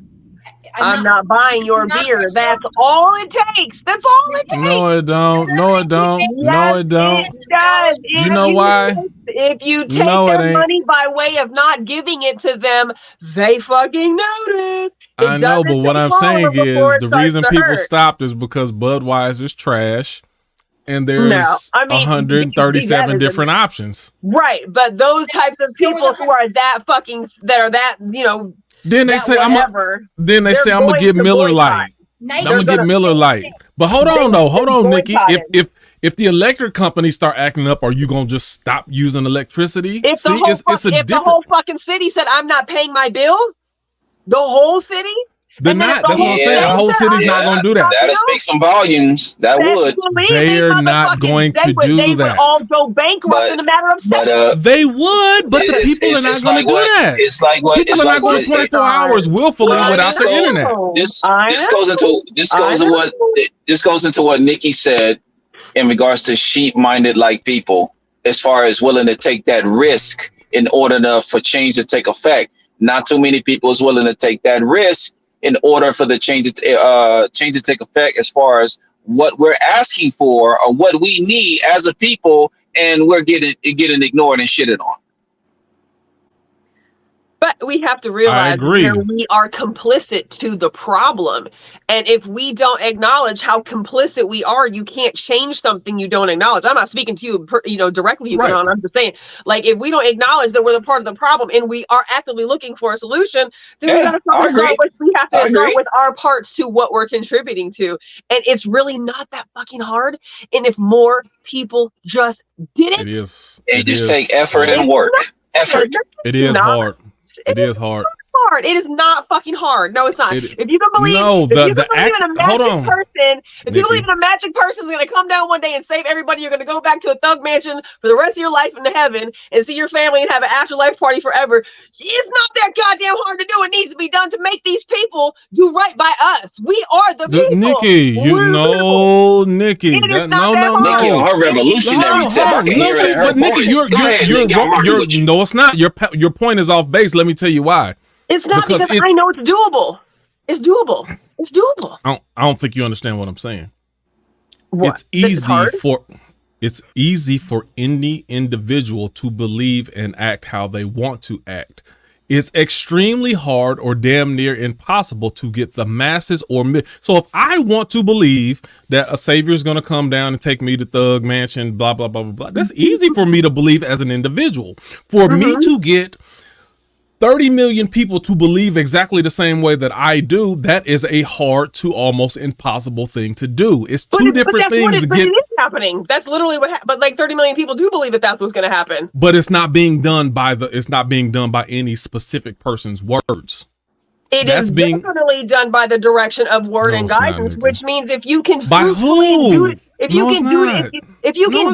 I'm not buying your beer. That's all it takes. That's all it takes. No, it don't. No, it don't. Yes, no, it don't. It does. You know why? If you take their money by way of not giving it to them, they fucking notice. I know, but what I'm saying is the reason people stopped is because Budweiser's trash, and there's 137 different options. Right, but those types of people who are that then they say I'm gonna get Miller Lite. I'm gonna get Miller Lite. But hold on, Nikki. If the electric companies start acting up, are you gonna just stop using electricity? If the whole fucking city said I'm not paying my bill, the whole city. They're not. That's what I'm saying. The whole city's not going to do that. That'll speak some volumes. That would. They're not going to do that. They would all go bankrupt in a matter of seconds. They would, but the people are not going to do that. It's like what? People are not going 24 hours willfully without the internet. This goes into what Nikki said in regards to sheep-minded like people, as far as willing to take that risk in order for change to take effect. Not too many people is willing to take that risk in order for the change to take effect, as far as what we're asking for or what we need as a people, and we're getting ignored and shitted on. But we have to realize where we are complicit to the problem. And if we don't acknowledge how complicit we are, you can't change something you don't acknowledge. I'm not speaking to you, directly, right. I'm just saying, like, if we don't acknowledge that we're the part of the problem and we are actively looking for a solution, then we have to start with our parts to what we're contributing to. And it's really not that fucking hard. And if more people just did it, it just take effort and work. Effort. It is hard. It is hard. It is not fucking hard. No, it's not. If you can believe, if you believe in a magic person is going to come down one day and save everybody, you're going to go back to a thug mansion for the rest of your life into heaven and see your family and have an afterlife party forever. It's not that goddamn hard to do. It needs to be done to make these people do right by us. We are the people. Nikki, Nikki. Nikki on her revolutionary tip. But Nikki, you're no, it's not. Your point is off base. Let me tell you why. It's not because I know it's doable. It's doable. It's doable. I don't think you understand what I'm saying. What? It's easy for any individual to believe and act how they want to act. It's extremely hard or damn near impossible to get the masses so if I want to believe that a savior is going to come down and take me to Thug Mansion, blah, blah, blah, blah, blah. That's easy for me to believe as an individual. For me to get 30 million people to believe exactly the same way that I do, that is a hard to almost impossible thing to do. It's two different things. It is happening. That's literally what happened. But like 30 million people do believe that that's what's going to happen. But it's not being done by any specific person's words. It is definitely done by the direction of word and guidance, which means if you can if you can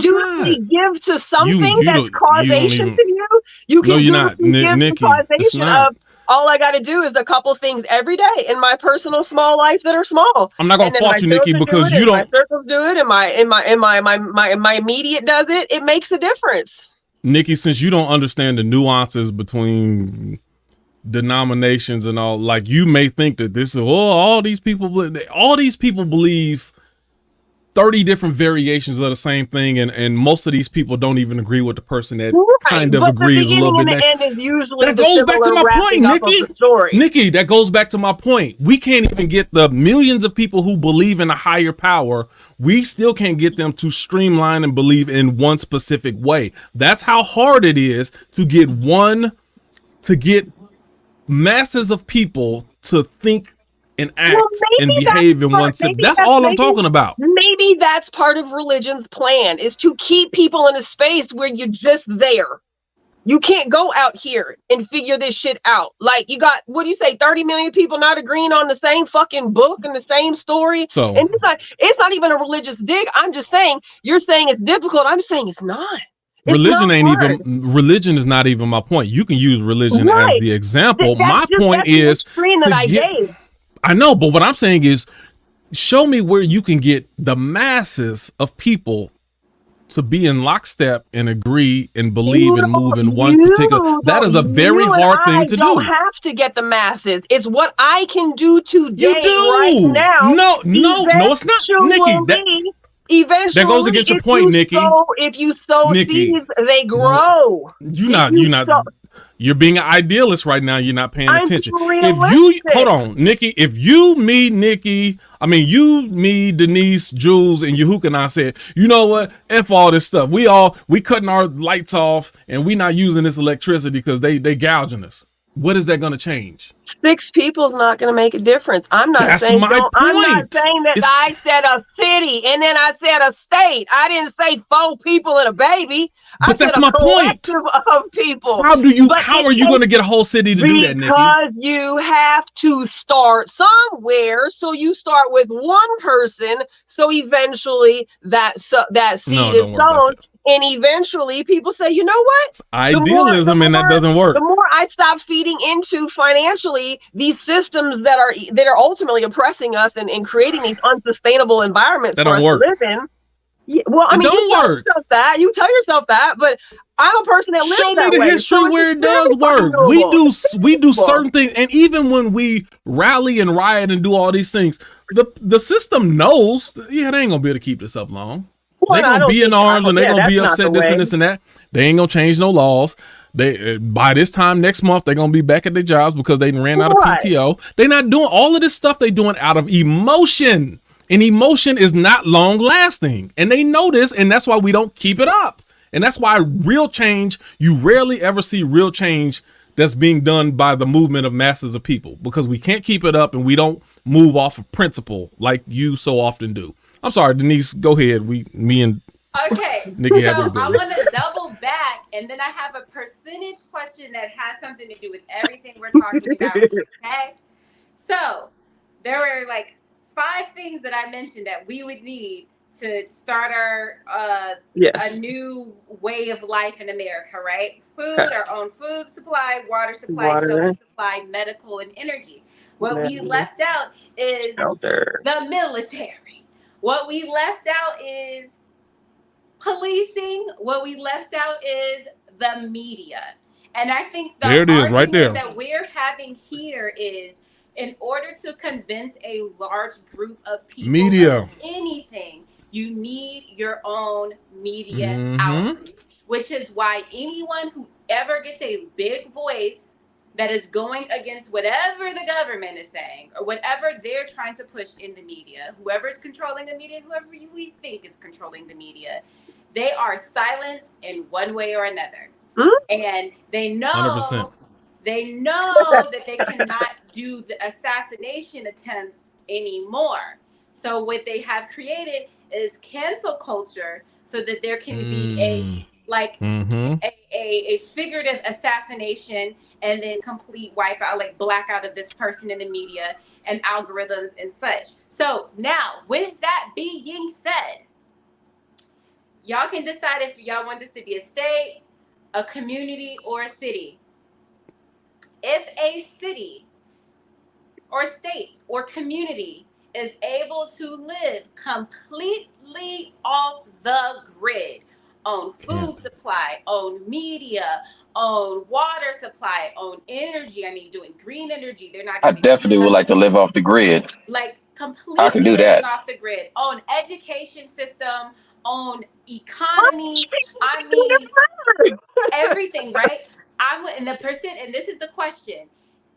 give to something that's causation to you, you can give to causation of all I got to do is a couple things every day in my personal small life that are small. I'm not gonna fault you, Nikki, because you don't. My circles do it, and my immediate does it. It makes a difference. Nikki, since you don't understand the nuances between denominations and all, like, you may think that this is all these people believe 30 different variations of the same thing, and most of these people don't even agree with the person that kind of agrees a little bit. That goes back to my point, Nikki. Nikki, that goes back to my point. We can't even get the millions of people who believe in a higher power. We still can't get them to streamline and believe in one specific way. That's how hard it is to get masses of people to think and act and behave in one system. That's all I'm talking about. Maybe that's part of religion's plan, is to keep people in a space where you're just there. You can't go out here and figure this shit out. Like, you got, what do you say, 30 million people not agreeing on the same fucking book and the same story. So, and it's not even a religious dig. I'm just saying, you're saying it's difficult. I'm saying it's not. Religion is not even my point. You can use religion as the example. My point is I know, but what I'm saying is, show me where you can get the masses of people to be in lockstep and agree and believe and move in one particular. That is a very hard thing to do. You don't have to get the masses. It's what I can do today, right now. No, it's not, Nikki. Eventually, that goes against your point, Nikki. If you sow seeds, they grow. You're being an idealist right now. You're not paying attention. Hold on, Nikki. If you, me, Denise, Jules, and Yahook and I said, you know what? F all this stuff. We cutting our lights off and we not using this electricity because they gouging us. What is that going to change? 6 people's not going to make a difference. I'm not saying that I said a city and then I said a state. I didn't say 4 people and a baby. But that's my point. Of people. How are you going to get a whole city to do that, Nikki? Because you have to start somewhere. So you start with one person. So eventually that seed is sown. And eventually people say, you know what? Idealism, and that doesn't work. The more I stop feeding into financially these systems that are ultimately oppressing us and creating these unsustainable environments for us to live in. Yeah, well, I mean, you tell yourself that, but I'm a person that lives that way. Show me the history where it does work. We do certain things, and even when we rally and riot and do all these things, the system knows, yeah, they ain't gonna be able to keep this up long. Well, They gonna be in arms and they gonna be that's not upset, the this and way. this and that. They ain't gonna change no laws. They by this time next month they're gonna be back at their jobs because they ran out of Right. PTO. They're not doing all of this stuff. They doing out of emotion, and emotion is not long lasting. And they know this, and that's why we don't keep it up. And that's why real change, you rarely ever see real change that's being done by the movement of masses of people, because we can't keep it up and we don't move off of principle like you so often do. I'm sorry, Denise, go ahead. Me and Okay, Nikki so have a I good want to double back, and then I have a percentage question that has something to do with everything we're talking about. Okay, so there were like 5 things that I mentioned that we would need to start our a new way of life in America, right? Food, our own food supply, water supply, shelter supply, medical, and energy. What we left out is the military. What we left out is policing. What we left out is the media. And I think the There it is, right argument there. that we're having here is, in order to convince a large group of people Media. of anything, you need your own media outreach, which is why anyone who ever gets a big voice that is going against whatever the government is saying or whatever they're trying to push in the media, whoever's controlling the media, whoever we think is controlling the media, they are silenced in one way or another. And they know 100%. that they cannot do the assassination attempts anymore. So what they have created is cancel culture, so that there can be a figurative assassination and then complete wipeout, like blackout of this person in the media and algorithms and such. So now, with that being said, y'all can decide if y'all want this to be a state, a community, or a city. If a city or state or community is able to live completely off the grid, on food supply, on media, on water supply, on energy, I mean, doing green energy, they're not I going to definitely would like to live off the grid. like I can completely do living that. off the grid, on education system, on economy. I mean, everything, right? And this is the question.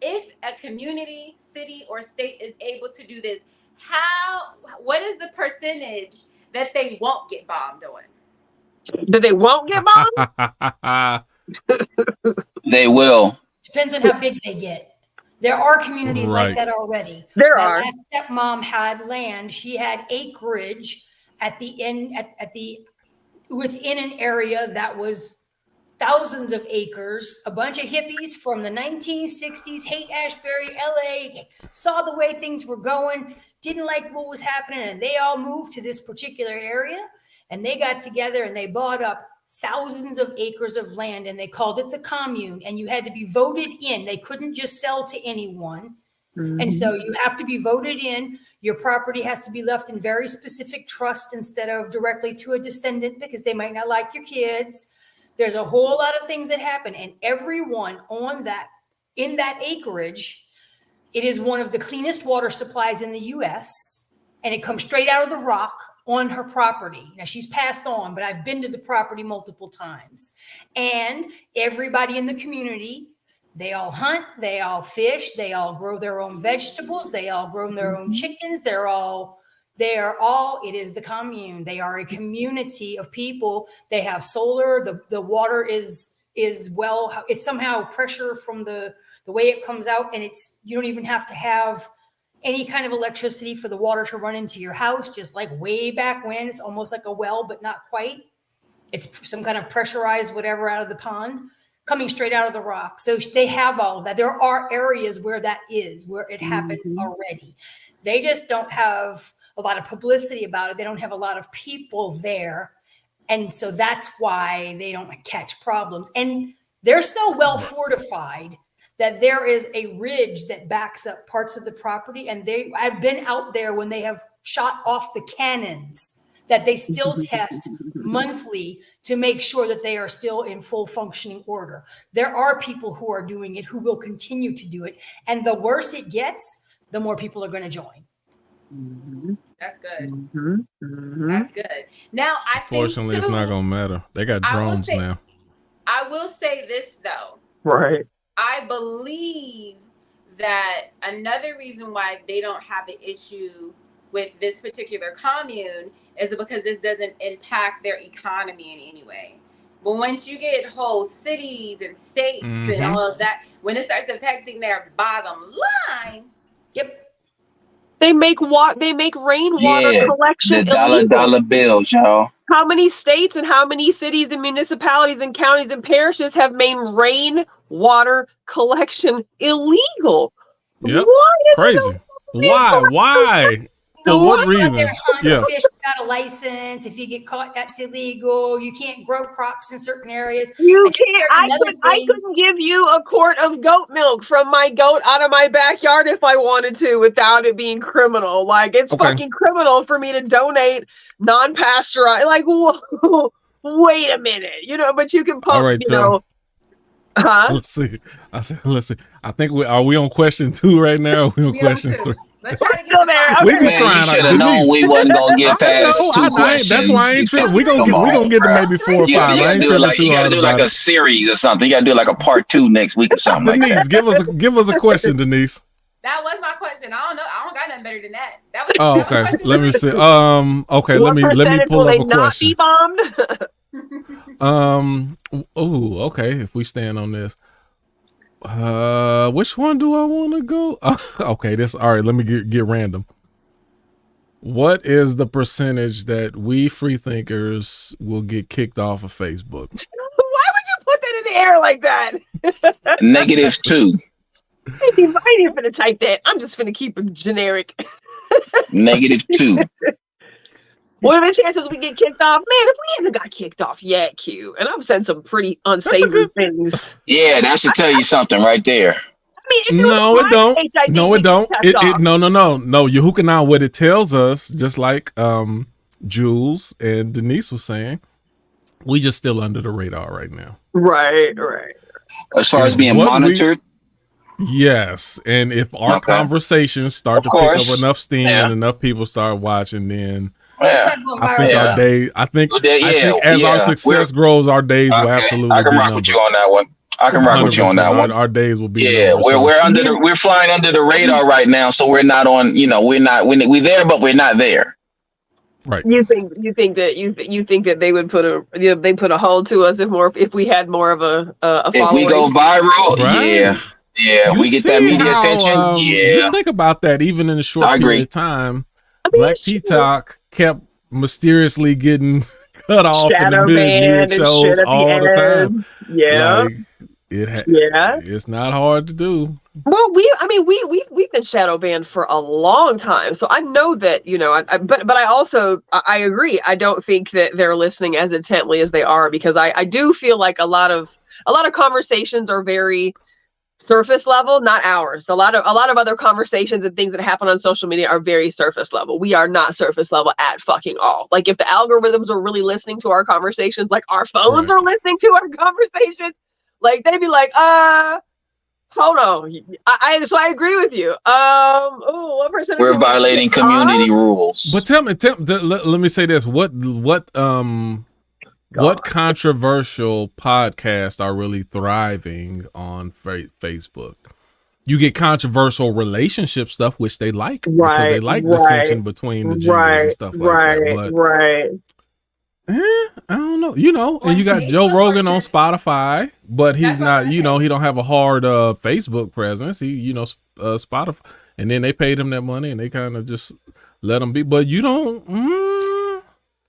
If a community, city, or state is able to do this, what is the percentage that they won't get bombed on? That they won't get bombed? They will. Depends on how big they get. There are communities like that already. There My are. last stepmom had land. She had acreage at the end, within an area that was thousands of acres. A bunch of hippies from the 1960s, hate Ashbury, LA, saw the way things were going, didn't like what was happening, and they all moved to this particular area. And they got together and they bought up thousands of acres of land, and they called it the commune. And you had to be voted in. They couldn't just sell to anyone. And so you have to be voted in. Your property has to be left in very specific trust instead of directly to a descendant, because they might not like your kids. There's a whole lot of things that happen. And everyone in that acreage, it is one of the cleanest water supplies in the US. And it comes straight out of the rock on her property. Now, she's passed on, but I've been to the property multiple times. And everybody in the community, they all hunt, they all fish, they all grow their own vegetables, they all grow their own chickens, it is the commune. They are a community of people. They have solar, the water is it's somehow pressure from the way it comes out, and you don't even have to have any kind of electricity for the water to run into your house, just like way back when. It's almost like a well, but not quite. It's some kind of pressurized whatever out of the pond coming straight out of the rock. So they have all of that. There are areas where it happens already. They just don't have a lot of publicity about it. They don't have a lot of people there. And so that's why they don't catch problems. And they're so well fortified that there is a ridge that backs up parts of the property. And I've been out there when they have shot off the cannons that they still test monthly to make sure that they are still in full functioning order. There are people who are doing it, who will continue to do it. And the worse it gets, the more people are going to join. Mm-hmm. That's good. Mm-hmm. Mm-hmm. That's good. Now, I think Fortunately, it's not gonna matter. They got drones now. I will say this though. Right. I believe that another reason why they don't have an issue with this particular commune is because this doesn't impact their economy in any way. But once you get whole cities and states and all of that, when it starts affecting their bottom line, they make rainwater collection the dollar bills, y'all. How many states and how many cities and municipalities and counties and parishes have made rainwater collection illegal? Yep. Crazy. Why? For what reason? Yeah. Fish without a license. If you get caught, that's illegal. You can't grow crops in certain areas. You can't. I couldn't give you a quart of goat milk from my goat out of my backyard if I wanted to without it being criminal. Like, it's fucking criminal for me to donate non-pasteurized. Like, whoa, wait a minute. But you can pump, Huh? Let's see. I think we on question 2 right now. Or we on question 3. We're still there. Okay. We should have known we wasn't gonna get past 2 questions. That's why I ain't tripping. We gonna get to maybe 4 or 5. I ain't tripping you gotta do like a series or something. You gotta do like a part 2 next week or something. Denise, give us a question, Denise. That was my question. I don't know. I don't got nothing better than that. That was. Okay. Let me see. Okay. Let me pull up a question. Not be bombed? Okay. If we stand on this. Which one do I want to go? Okay, all right, let me get random. What is the percentage that we freethinkers will get kicked off of Facebook? Why would you put that in the air like that? -2. I ain't even gonna type that. I'm just gonna keep it generic. -2. What are the chances we get kicked off? Man, if we haven't got kicked off yet, Q, and I've said some pretty unsavory things. Yeah, that should tell you something right there. I mean, no, it don't. No, it don't. No. You're hooking out what it tells us, just like Jules and Denise was saying. We just still under the radar right now. Right. As far as being monitored. Yes, and if our conversations start to pick up enough steam and enough people start watching, then I think as our success grows, our days will absolutely. I can rock with you on that one. Our days will be. Yeah, we're flying under the radar right now, so we're not on. We're there, but we're not there. Right. You think that they would put a hold to us if we had more of a following? If we go viral, right? Yeah, we get that media attention. Just think about that. Even in a short period of time, Black TikTok kept mysteriously getting cut off in the mid shows all the time. Yeah, it's not hard to do. Well, we've been shadow banned for a long time, so I know that but I also I agree. I don't think that they're listening as intently as they are, because I do feel like a lot of conversations are very surface level, not ours. A lot of other conversations and things that happen on social media are very surface level. We are not surface level at fucking all. Like, if the algorithms are really listening to our conversations, like our phones are listening to our conversations, like they'd be like, hold on. So I agree with you. What percentage? We're violating community rules. But tell me, let me say this. What controversial podcasts are really thriving on Facebook? You get controversial relationship stuff, which they like, because they like dissension between the genders and stuff like that. But, I don't know. And you got Joe Rogan on Spotify, but he's not. He don't have a hard Facebook presence. He, Spotify, and then they paid him that money, and they kind of just let him be. But you don't.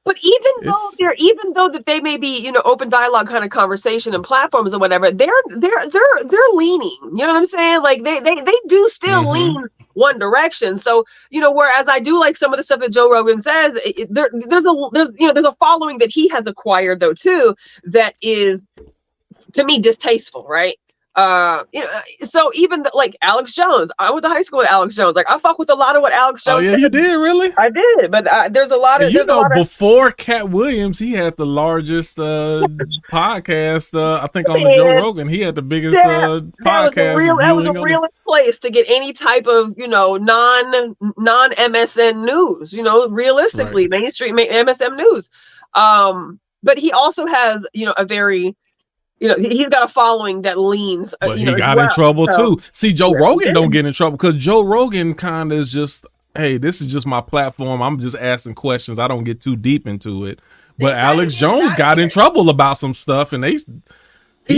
But even though that they may be, open dialogue kind of conversation and platforms or whatever, they're leaning. You know what I'm saying? Like they do still lean one direction. So whereas I do like some of the stuff that Joe Rogan says, there's a following that he has acquired though too that is, to me, distasteful, right? You know, so even like Alex Jones, I went to high school with Alex Jones. Like I fuck with a lot of what Alex Jones. Oh yeah, said. you did really? I did, but there's a lot of. You know, before Cat Williams, he had the largest podcast. I think on the Joe Rogan, he had the biggest podcast that was a viewing. realest place to get any type of non MSN news. Realistically, mainstream MSM news. But he also has a very he's got a following that leans. But he got in trouble too. See, Joe Rogan don't get in trouble because Joe Rogan kind of is just, hey, this is just my platform. I'm just asking questions. I don't get too deep into it. But Alex Jones got in trouble about some stuff, and he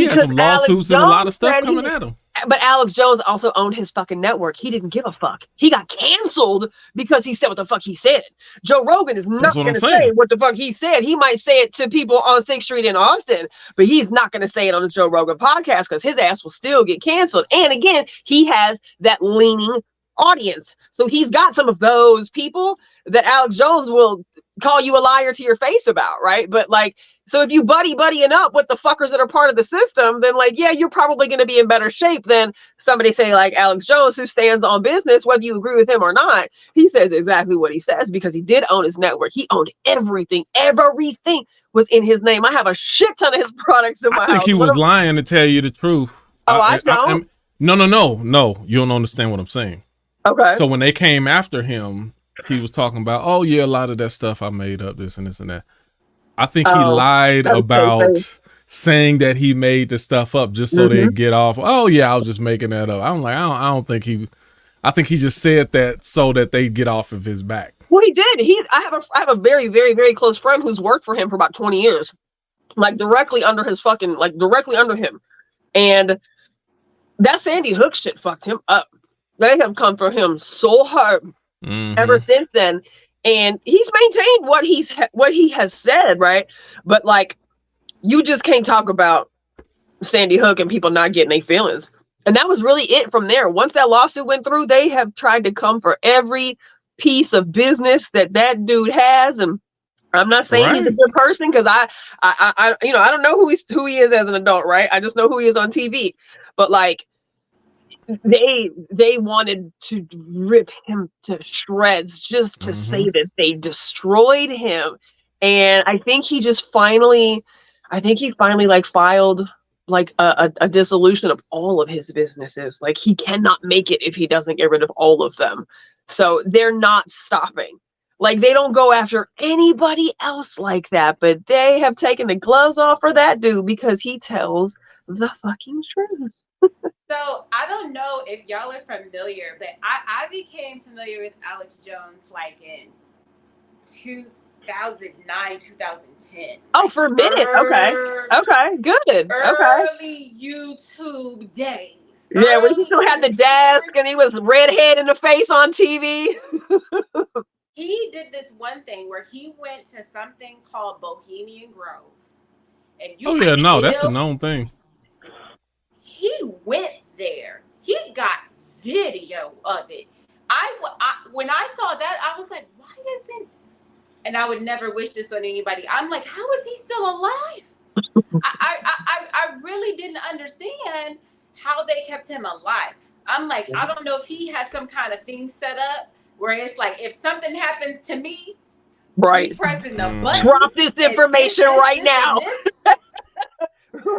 had some lawsuits and a lot of stuff coming at him. But Alex Jones also owned his fucking network. He didn't give a fuck. He got canceled because he said what the fuck he said. Joe Rogan is not going to say what the fuck he said. He might say it to people on 6th Street in Austin, but he's not going to say it on the Joe Rogan podcast because his ass will still get canceled. And again, he has that leaning audience. So he's got some of those people that Alex Jones will call you a liar to your face about, right? But like, so if you buddying up with the fuckers that are part of the system, then like, yeah, you're probably going to be in better shape than somebody say like Alex Jones, who stands on business, whether you agree with him or not. He says exactly what he says because he did own his network. He owned everything. Everything was in his name. I have a shit ton of his products in my house. I think he was lying to tell you the truth. Oh, I don't. No. You don't understand what I'm saying. Okay. So when they came after him, he was talking about, oh yeah, a lot of that stuff I made up, this and this and that. I think he lied about saying that he made the stuff up just so they'd get off. Oh yeah, I was just making that up. I'm like, I don't think I think he just said that so that they get off of his back. Well, he did. I have a very, very, very close friend who's worked for him for about 20 years, like directly under him. And that Sandy Hook shit fucked him up. They have come for him so hard ever since then. And he's maintained what he has said, right? But like, you just can't talk about Sandy Hook and people not getting their feelings. And that was really it from there. Once that lawsuit went through, they have tried to come for every piece of business that dude has. And I'm not saying he's a good person because I don't know who he is as an adult, right? I just know who he is on TV. But like, they wanted to rip him to shreds just to say that they destroyed him. And I think he finally like filed like a dissolution of all of his businesses. Like he cannot make it if he doesn't get rid of all of them. So they're not stopping. Like they don't go after anybody else like that, but they have taken the gloves off for that dude because he tells the fucking truth. So I don't know if y'all are familiar, but I became familiar with Alex Jones like in 2009, 2010. Oh, for a minute. Okay, good. Early YouTube days. Yeah, when he still had the desk and he was redhead in the face on TV. He did this one thing where he went to something called Bohemian Grove. And that's a known thing. He went there. He got video of it. When I saw that, I was like, why isn't? And I would never wish this on anybody. I'm like, how is he still alive? I really didn't understand how they kept him alive. I'm like, I don't know if he has some kind of thing set up where it's like, if something happens to me, right, pressing the button, drop this information right now.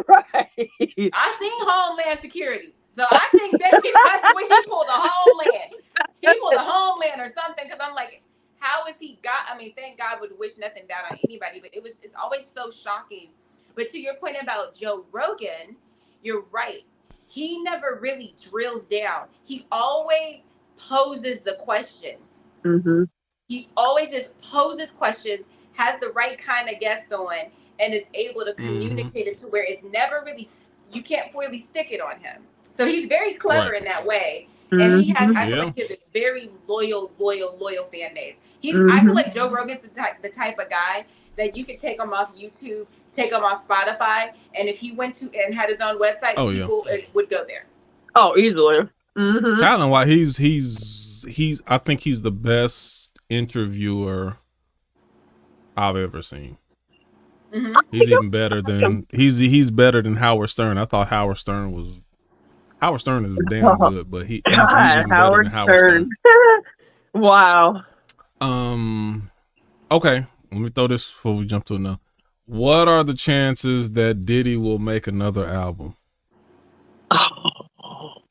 Right. I seen Homeland Security. So I think that's when he pulled a Homeland. He pulled a Homeland or something because I'm like, how is he got? I mean, thank God, would wish nothing bad on anybody, but it's always so shocking. But to your point about Joe Rogan, you're right. He never really drills down. He always poses the question. He always just poses questions, has the right kind of guest on, and is able to communicate it to where it's never really, you can't really stick it on him. So he's very clever in that way. And he has, I feel like he has a very loyal fan base. I feel like Joe Rogan's the type of guy that you could take him off YouTube, take him off Spotify, and if he went to and had his own website, people would go there. Oh, easily. Talent wise, he's I think he's the best interviewer I've ever seen. He's even better than he's better than Howard Stern. I thought Howard Stern was Howard Stern is damn good, but he's even God, better Howard than Howard Stern. Wow. Okay, let me throw this before we jump to another. What are the chances that Diddy will make another album? He's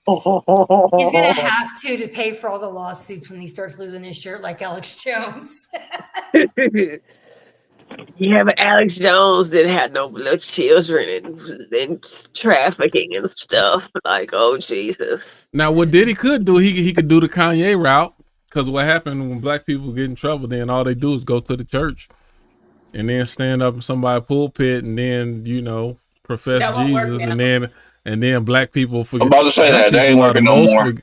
gonna have to pay for all the lawsuits when he starts losing his shirt like Alex Jones. Yeah, but Alex Jones didn't have no little children and trafficking and stuff. Like, oh Jesus. Now, what Diddy could do, he could do the Kanye route, because what happened when black people get in trouble, then all they do is go to the church and then stand up in somebody's pulpit and then, you know, profess Jesus, and then black people forget. I'm about to say that ain't working no more.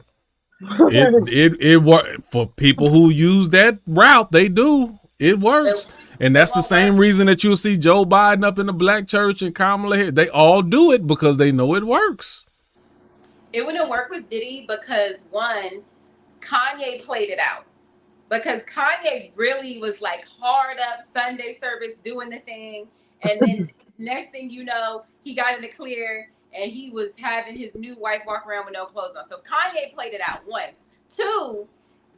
It work for people who use that route. They do. It works. And that's the same reason that you'll see Joe Biden up in the black church and Kamala Harris. They all do it because they know it works. It wouldn't work with Diddy because, one, Kanye played it out. Because Kanye really was like hard up Sunday service doing the thing. And then next thing you know, he got in the clear and he was having his new wife walk around with no clothes on. So Kanye played it out, one. Two,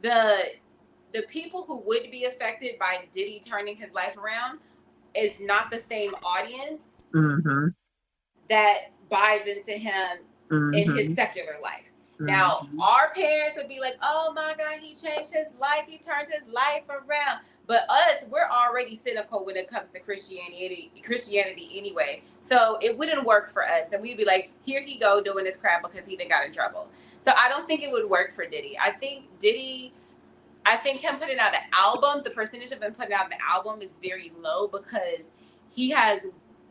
the people who would be affected by Diddy turning his life around is not the same audience that buys into him in his secular life. Now, our parents would be like, oh my God, he changed his life. He turned his life around. But us, we're already cynical when it comes to Christianity anyway. So it wouldn't work for us. And we'd be like, here he go doing this crap because he done got in trouble. So I don't think it would work for Diddy. I think him putting out an album, the percentage of him putting out an album is very low because he has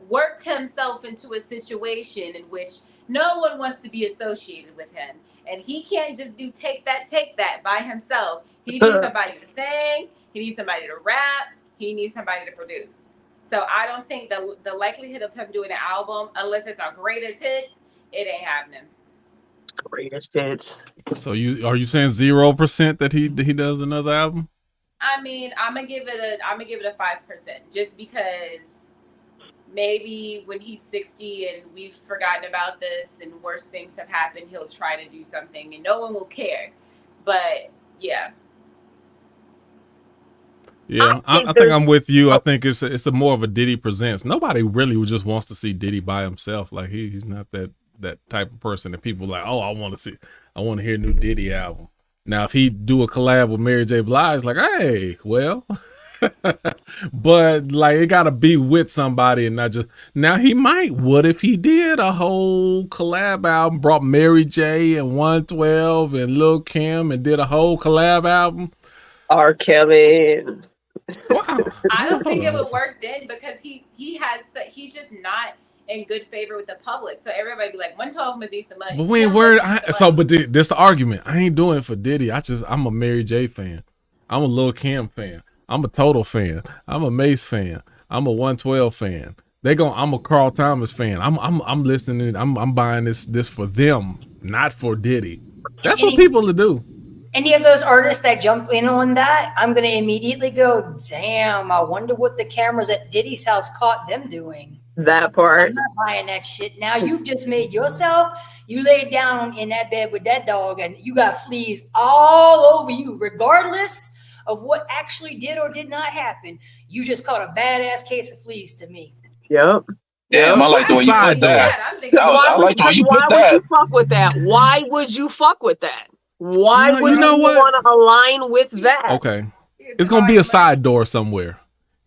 worked himself into a situation in which no one wants to be associated with him. And he can't just do take that by himself. He needs somebody to sing. He needs somebody to rap. He needs somebody to produce. So I don't think the likelihood of him doing an album, unless it's our greatest hits, it ain't happening. Greatest hits. So are you saying 0% that he does another album? I mean, I'm gonna give it a 5%, just because maybe when he's 60 and we've forgotten about this and worse things have happened, he'll try to do something and no one will care. But yeah. Yeah, I think I'm with you. I think it's a more of a Diddy presents. Nobody really just wants to see Diddy by himself. Like he's not that type of person that people like, oh, I want to hear a new Diddy album. Now, if he do a collab with Mary J. Blige, like, hey, well, but like it gotta be with somebody and not just. Now he might. What if he did a whole collab album, brought Mary J. and 112 and Lil Kim and did a whole collab album? R. Kelly. Wow. I don't think it would work then because he's just not in good favor with the public. So everybody be like, 112 must do some money. But we ain't worried. But this the argument. I ain't doing it for Diddy. I'm a Mary J. fan. I'm a Lil Kim fan. I'm a Total fan. I'm a Mace fan. I'm a 112 fan. I'm a Carl Thomas fan. I'm listening. I'm buying this for them, not for Diddy. That's what people will do. Any of those artists that jump in on that, I'm going to immediately go, damn, I wonder what the cameras at Diddy's house caught them doing. That part. I'm not buying that shit. Now you've just made yourself, you laid down in that bed with that dog and you got fleas all over you, regardless of what actually did or did not happen. You just caught a badass case of fleas to me. Yep. Damn, I like the way you put that. I like the way you put that. Why would you fuck with that? Why would you fuck with that? Why would you want to align with that? Okay. It's going to be a side door somewhere.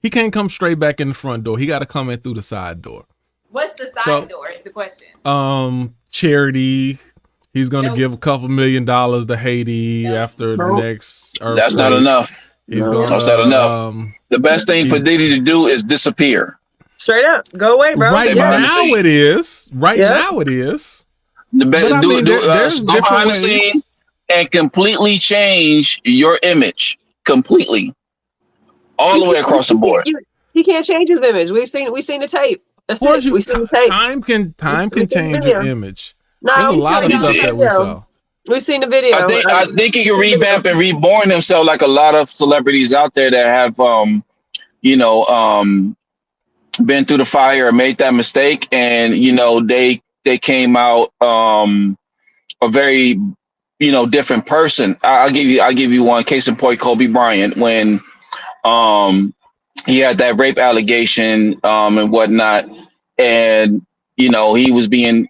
He can't come straight back in the front door. He got to come in through the side door. What's the side door is the question. Charity. He's going to give a couple $1 million to Haiti after the next earthquake. That's not enough. That's not enough. The best thing for Diddy to do is disappear. Straight up. Go away, bro. Right now it is. Now it is. The best go behind the scenes and completely change your image. Completely. All the way across the board. He can't change his image. We've seen the tape. That's it. We've seen the tape. Time can change your image. No, there's a lot of stuff that we saw. We've seen the video. I think he can revamp and reborn himself like a lot of celebrities out there that have been through the fire or made that mistake, and they came out a very, different person. I'll give you one case in point. Kobe Bryant, when he had that rape allegation and whatnot, and he was being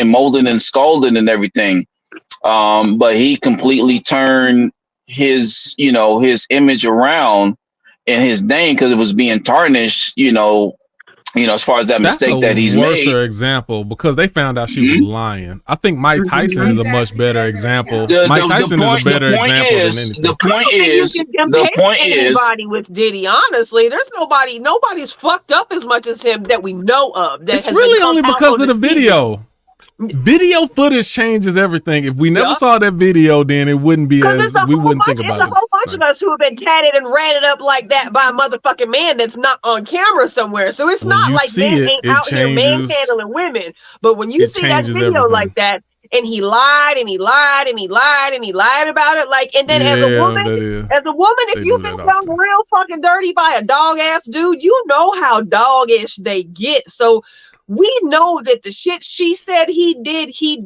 molded and scalded and everything, but he completely turned his image around and his name, because it was being tarnished, as far as that mistake that he's made. That's a worse example, because they found out she was lying. I think Mike Tyson is a much better example. Mike Tyson is a better example than anything. The point is, anybody with Diddy. Honestly, there's nobody's fucked up as much as him that we know of. It's really only because of the video. Video footage changes everything. If we never saw that video, then it wouldn't be as we wouldn't think about it. There's a whole bunch of us who have been tatted and ratted up like that by a motherfucking man that's not on camera somewhere. So it's not like men ain't out here manhandling women. But when you see that video like that, and he lied and he lied and he lied and he lied about it, like, and then as a woman, if you think I'm real fucking dirty by a dog ass dude, you know how doggish they get. So we know that the shit she said he did. I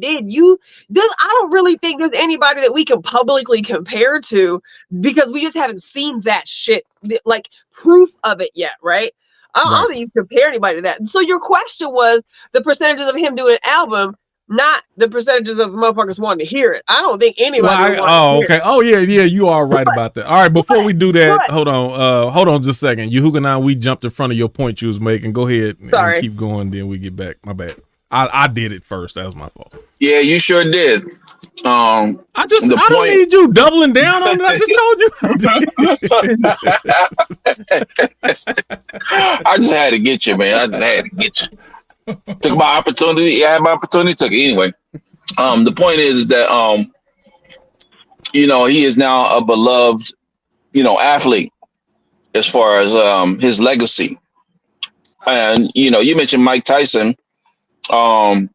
don't really think there's anybody that we can publicly compare to, because we just haven't seen that shit, like proof of it yet, right? I don't think you compare anybody to that. So your question was the percentages of him doing an album, not the percentages of motherfuckers wanting to hear it. I don't think anybody. Okay. Oh yeah, you are right about that. All right, before we do that, hold on just a second. Yehuganan, we jumped in front of your point you was making. Go ahead and keep going, then we get back. My bad. I did it first. That was my fault. Yeah, you sure did. I don't need you doubling down on it. I just told you. I just had to get you, man. I just had to get you. Took my opportunity. I had my opportunity. Took it anyway. The point is that he is now a beloved, athlete as far as his legacy. And you mentioned Mike Tyson. True.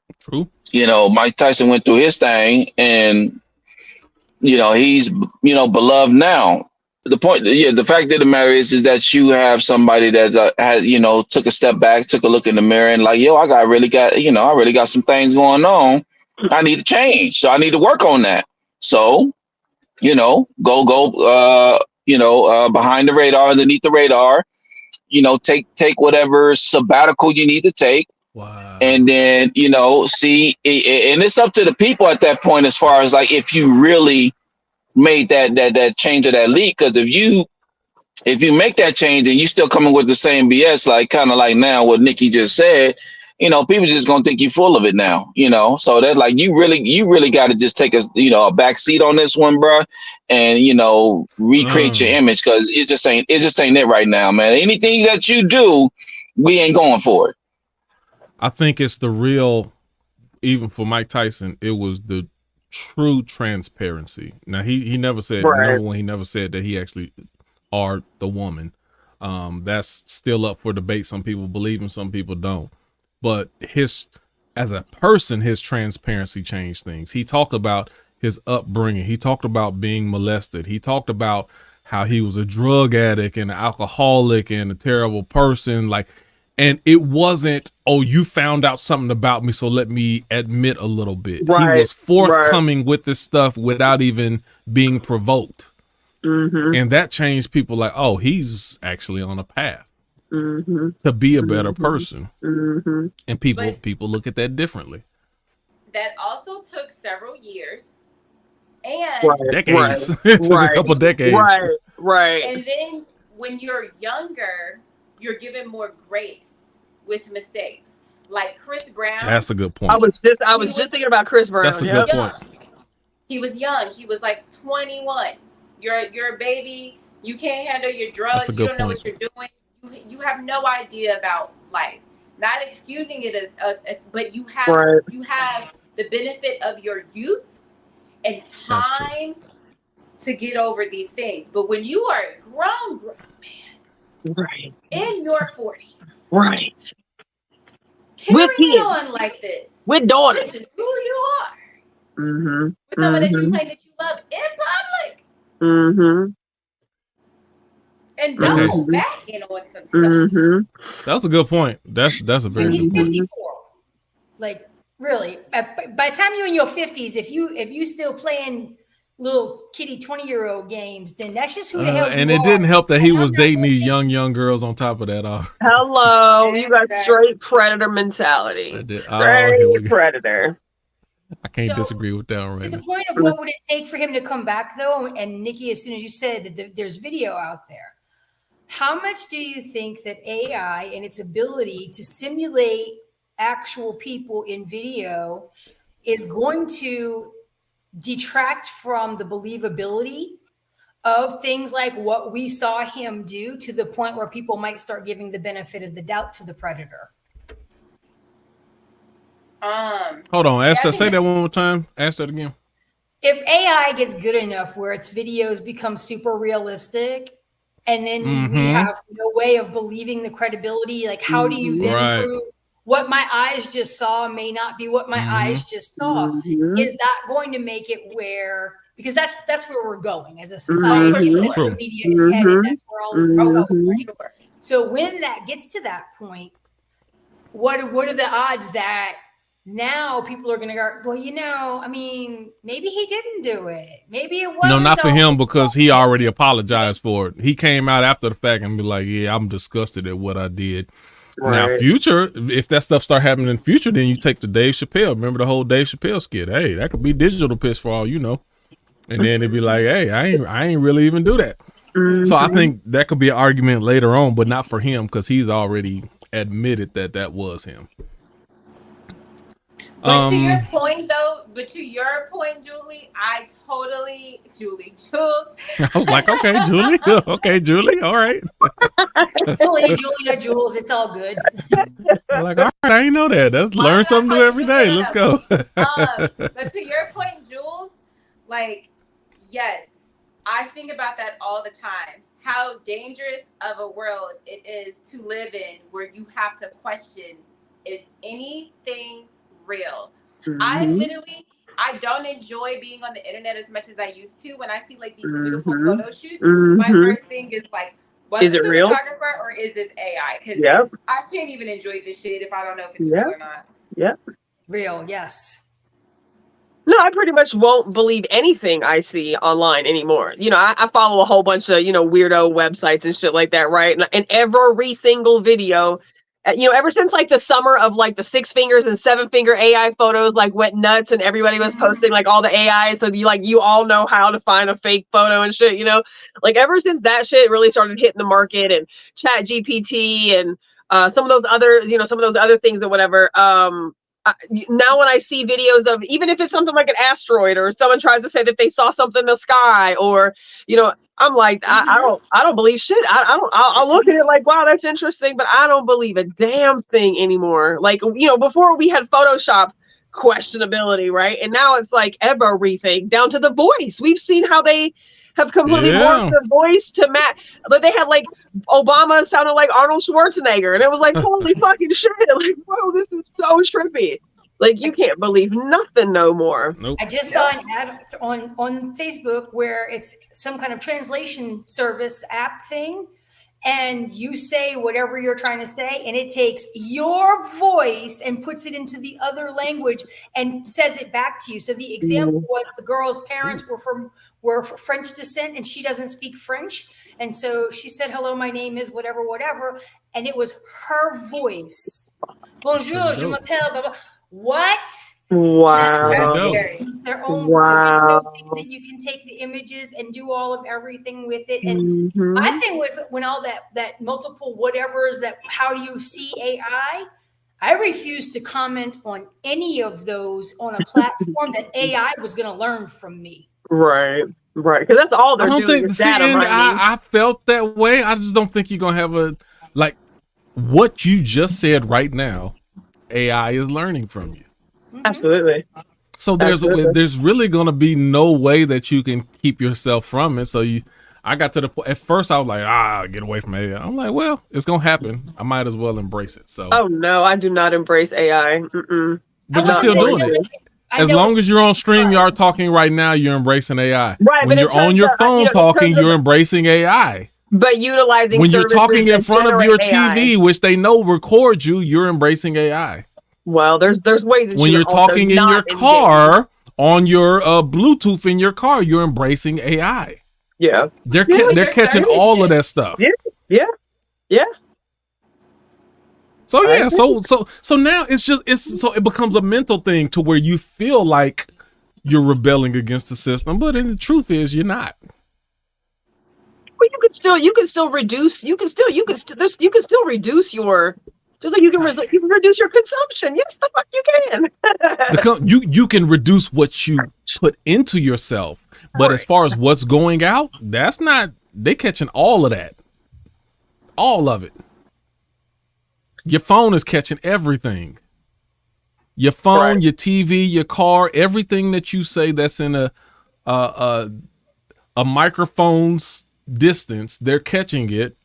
Mike Tyson went through his thing, and he's beloved now. The fact of the matter is that you have somebody that has, took a step back, took a look in the mirror, and like, I really got some things going on. I need to change, so I need to work on that. So, go behind the radar, underneath the radar. Take whatever sabbatical you need to take. Wow. And then see, and it's up to the people at that point, as far as like if you really made that change of that league. Because if you make that change and you still coming with the same BS, like kind of like now what Nikki just said, people just gonna think you full of it now, so that's like you really got to just take a back seat on this one, bro, and recreate your image, because it just ain't it right now, man. Anything that you do, we ain't going for it. I think it's the real, even for Mike Tyson, it was the true transparency. Now he never said, number one, he never said that he actually are the woman. That's still up for debate. Some people believe him, some people don't. But as a person, his transparency changed things. He talked about his upbringing. He talked about being molested. He talked about how he was a drug addict and an alcoholic and a terrible person. And it wasn't, you found out something about me, so let me admit a little bit. He was forthcoming with this stuff without even being provoked. Mm-hmm. And that changed people, like, he's actually on a path to be a better person. Mm-hmm. And people look at that differently. That also took several years and decades. It took a couple decades. Right. And then when you're younger, you're given more grace with mistakes. Like Chris Brown. That's a good point. I was just thinking about Chris Brown. That's a good point. He was young. He was like 21. You're a baby. You can't handle your drugs. You don't know what you're doing. You have no idea about life. Not excusing it, but you have the benefit of your youth and time to get over these things. But when you are a grown man, in your 40s, carrying on like this, with daughters, this is who you are. With someone that you claim that you love in public. And don't go back in on some stuff. That's a good point. That's a very good point. 54. Like, Really, by the time you're in your 50s, if you still playing little kitty 20-year-old games, then that's just who the hell you and are. it didn't help that he was dating these young girls on top of that. Hello, you got straight predator mentality. I did. Straight predator. I can't disagree with that right to now. the point of what would it take for him to come back, though? And Nikki, as soon as you said that there's video out there, how much do you think that AI and its ability to simulate actual people in video is going to detract from the believability of things like what we saw him do, to the point where people might start giving the benefit of the doubt to the predator? Hold on, say that one more time. Ask that again. If AI gets good enough where its videos become super realistic, and then we have no way of believing the credibility, like how do you then prove what my eyes just saw may not be what my eyes just saw? Is that going to make it where, because that's where we're going as a society, where the media is headed, that's where all this is going. So when that gets to that point, what are the odds that now people are going to go, well, I mean, maybe he didn't do it. Maybe it wasn't. No, not for him, because he already apologized for it. He came out after the fact and be like, yeah, I'm disgusted at what I did. Right. Now, future, if that stuff start happening in the future, then you take the Dave Chappelle. Remember the whole Dave Chappelle skit? Hey, that could be digital piss for all you know. And then it'd be like, hey, I ain't really even do that. So I think that could be an argument later on, but not for him, because he's already admitted that was him. But to your point, Julie, Jules. I was like, okay, Julie. Okay, Julie. All right. Julia, Jules, it's all good. I'm like, all right, I didn't know that. Let's learn something new every day. Let's go. But to your point, Jules, like, yes, I think about that all the time. How dangerous of a world it is to live in, where you have to question, is anything real? I don't enjoy being on the internet as much as I used to. When I see like these beautiful photo shoots, my first thing is like, is it real, photographer, or is this AI? Because I can't even enjoy this shit if I don't know if it's real or not. Real, yes. No, I pretty much won't believe anything I see online anymore. You know, I follow a whole bunch of, weirdo websites and shit like that, right? And every single video, ever since like the summer of like the 6 fingers and 7 finger AI photos like went nuts, and everybody was posting like all the AI, so you all know how to find a fake photo and shit, like ever since that shit really started hitting the market, and Chat GPT and some of those other things or whatever, now when I see videos of, even if it's something like an asteroid, or someone tries to say that they saw something in the sky, or I'm like, I don't believe shit. I'll look at it like, wow, that's interesting, but I don't believe a damn thing anymore. Like, before we had Photoshop questionability, right? And now it's like everything, down to the voice. We've seen how they have completely morphed the voice to match. But they had like Obama sounded like Arnold Schwarzenegger, and it was like, holy fucking shit! Like, whoa, this is so trippy. Like, you can't believe nothing no more. I just saw an ad on Facebook where it's some kind of translation service app thing, and you say whatever you're trying to say, and it takes your voice and puts it into the other language and says it back to you. So the example was the girl's parents were French descent, and she doesn't speak French. And so she said, hello, my name is whatever, and it was her voice. Bonjour, je m'appelle, blah, blah. What? Wow. Their own video things that you can take the images and do all of everything with it. And my thing was, when all that multiple whatevers, that how do you see AI? I refused to comment on any of those on a platform that AI was going to learn from me. Right. Because that's all they're doing is data mining. I felt that way. I just don't think you're going to have like what you just said right now. AI is learning from you. Absolutely. So there's really going to be no way that you can keep yourself from it. So I got to the point, at first I was like, get away from AI. I'm like, well, it's going to happen. I might as well embrace it. So. Oh no, I do not embrace AI. But you're still doing it. As long as you're on StreamYard talking right now, you're embracing AI. Right. When you're on your phone talking, you're embracing AI. But utilizing when you're talking in front of your TV, which they know records you, you're embracing AI. Well, there's ways that when you you're talking in your car on your Bluetooth in your car, you're embracing AI. Yeah, they're catching all of that stuff. Yeah. So yeah, so now so it becomes a mental thing to where you feel like you're rebelling against the system, but the truth is you're not. Well, you can still reduce your, just like you can reduce your consumption. Yes, the fuck you can. You can reduce what you put into yourself, but as far as what's going out, that's not. They catching all of that, all of it. Your phone is catching everything. Your phone, your TV, your car, everything that you say that's in a microphone's distance, they're catching it,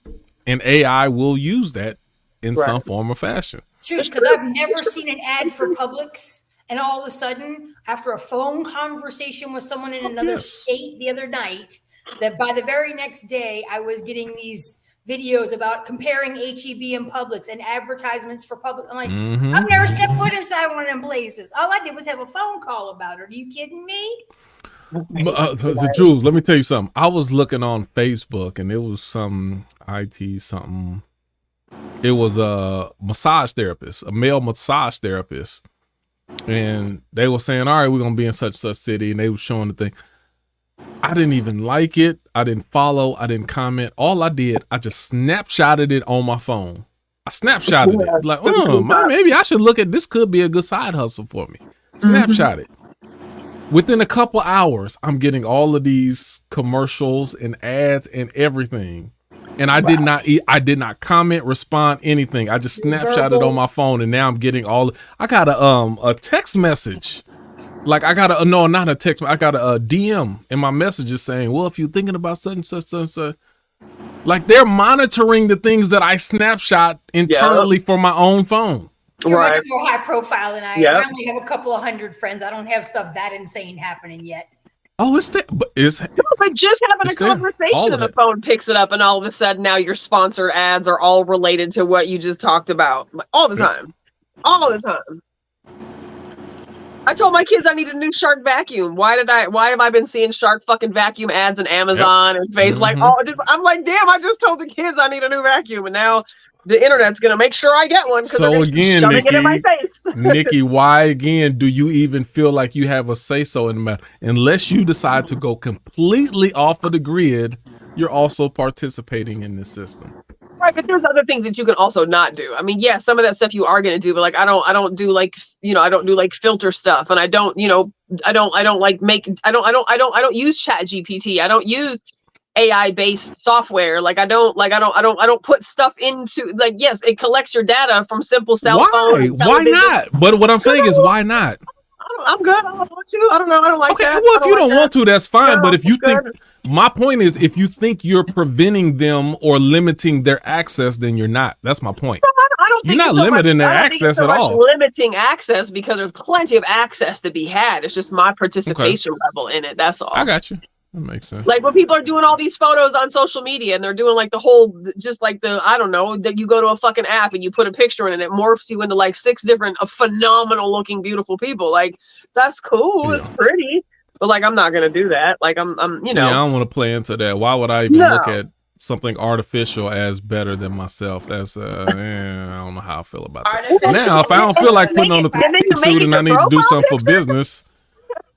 and AI will use that in some form or fashion. True, because I've never seen an ad for Publix, and all of a sudden, after a phone conversation with someone in another state the other night, that by the very next day, I was getting these videos about comparing HEB and Publix and advertisements for Publix. I'm like, I've never stepped foot inside one of them places. All I did was have a phone call about it. Are you kidding me? So Jules, let me tell you something. I was looking on Facebook, and it was some IT something. It was a massage therapist, a male massage therapist, and they were saying, "All right, we're gonna be in such city," and they were showing the thing. I didn't even like it. I didn't follow. I didn't comment. All I did, I just snapshotted it on my phone. I snapshotted it like, maybe I should look at this. Could be a good side hustle for me. Snapshot it. Within a couple hours, I'm getting all of these commercials and ads and everything. And I did not comment, respond, anything. I just snapshotted on my phone, and now I'm getting I got a text message. Like I got not a text, I got a DM in my messages saying, well, if you're thinking about such and such and such, like they're monitoring the things that I snapshot internally for my own phone. You're much more high profile than I am. I only have a couple of hundred friends. I don't have stuff that insane happening yet. Oh, it's there. But just having a conversation and the phone picks it up, and all of a sudden now your sponsored ads are all related to what you just talked about. All the time. All the time. I told my kids I need a new Shark vacuum. Why have I been seeing Shark fucking vacuum ads on Amazon and Facebook? I'm like, damn, I just told the kids I need a new vacuum, and now the internet's gonna make sure I get one. So again, Nikki, it in my face. Nikki, why again do you even feel like you have a say-so in the matter? Unless you decide to go completely off of the grid, you're also participating in this system. Right, but there's other things that you can also not do. I mean, yeah, some of that stuff you are going to do, but like I don't do like, I don't do like filter stuff, and I don't use Chat GPT. I don't use AI based software. Like I don't put stuff into, like, yes, it collects your data from simple cell phone. Why not? But what I'm saying is, why not? I'm good. I don't want to. I don't know. I don't like that. Well, if you don't want to, that's fine. But if you think, my point is, if you think you're preventing them or limiting their access, then you're not. That's my point. I don't think you're not limiting their access at all. Limiting access, because there's plenty of access to be had. It's just my participation level in it. That's all. I got you. That makes sense. Like when people are doing all these photos on social media and they're doing like the whole, just like I don't know, that you go to a fucking app and you put a picture in and it morphs you into like 6 different phenomenal looking, beautiful people. Like, that's cool. Yeah. It's pretty. But like, I'm not going to do that. Like I'm Yeah, I don't want to play into that. Why would I even look at something artificial as better than myself? That's I don't know how I feel about that. Now, if I don't feel like putting on a 3-piece suit and I need to do something for business,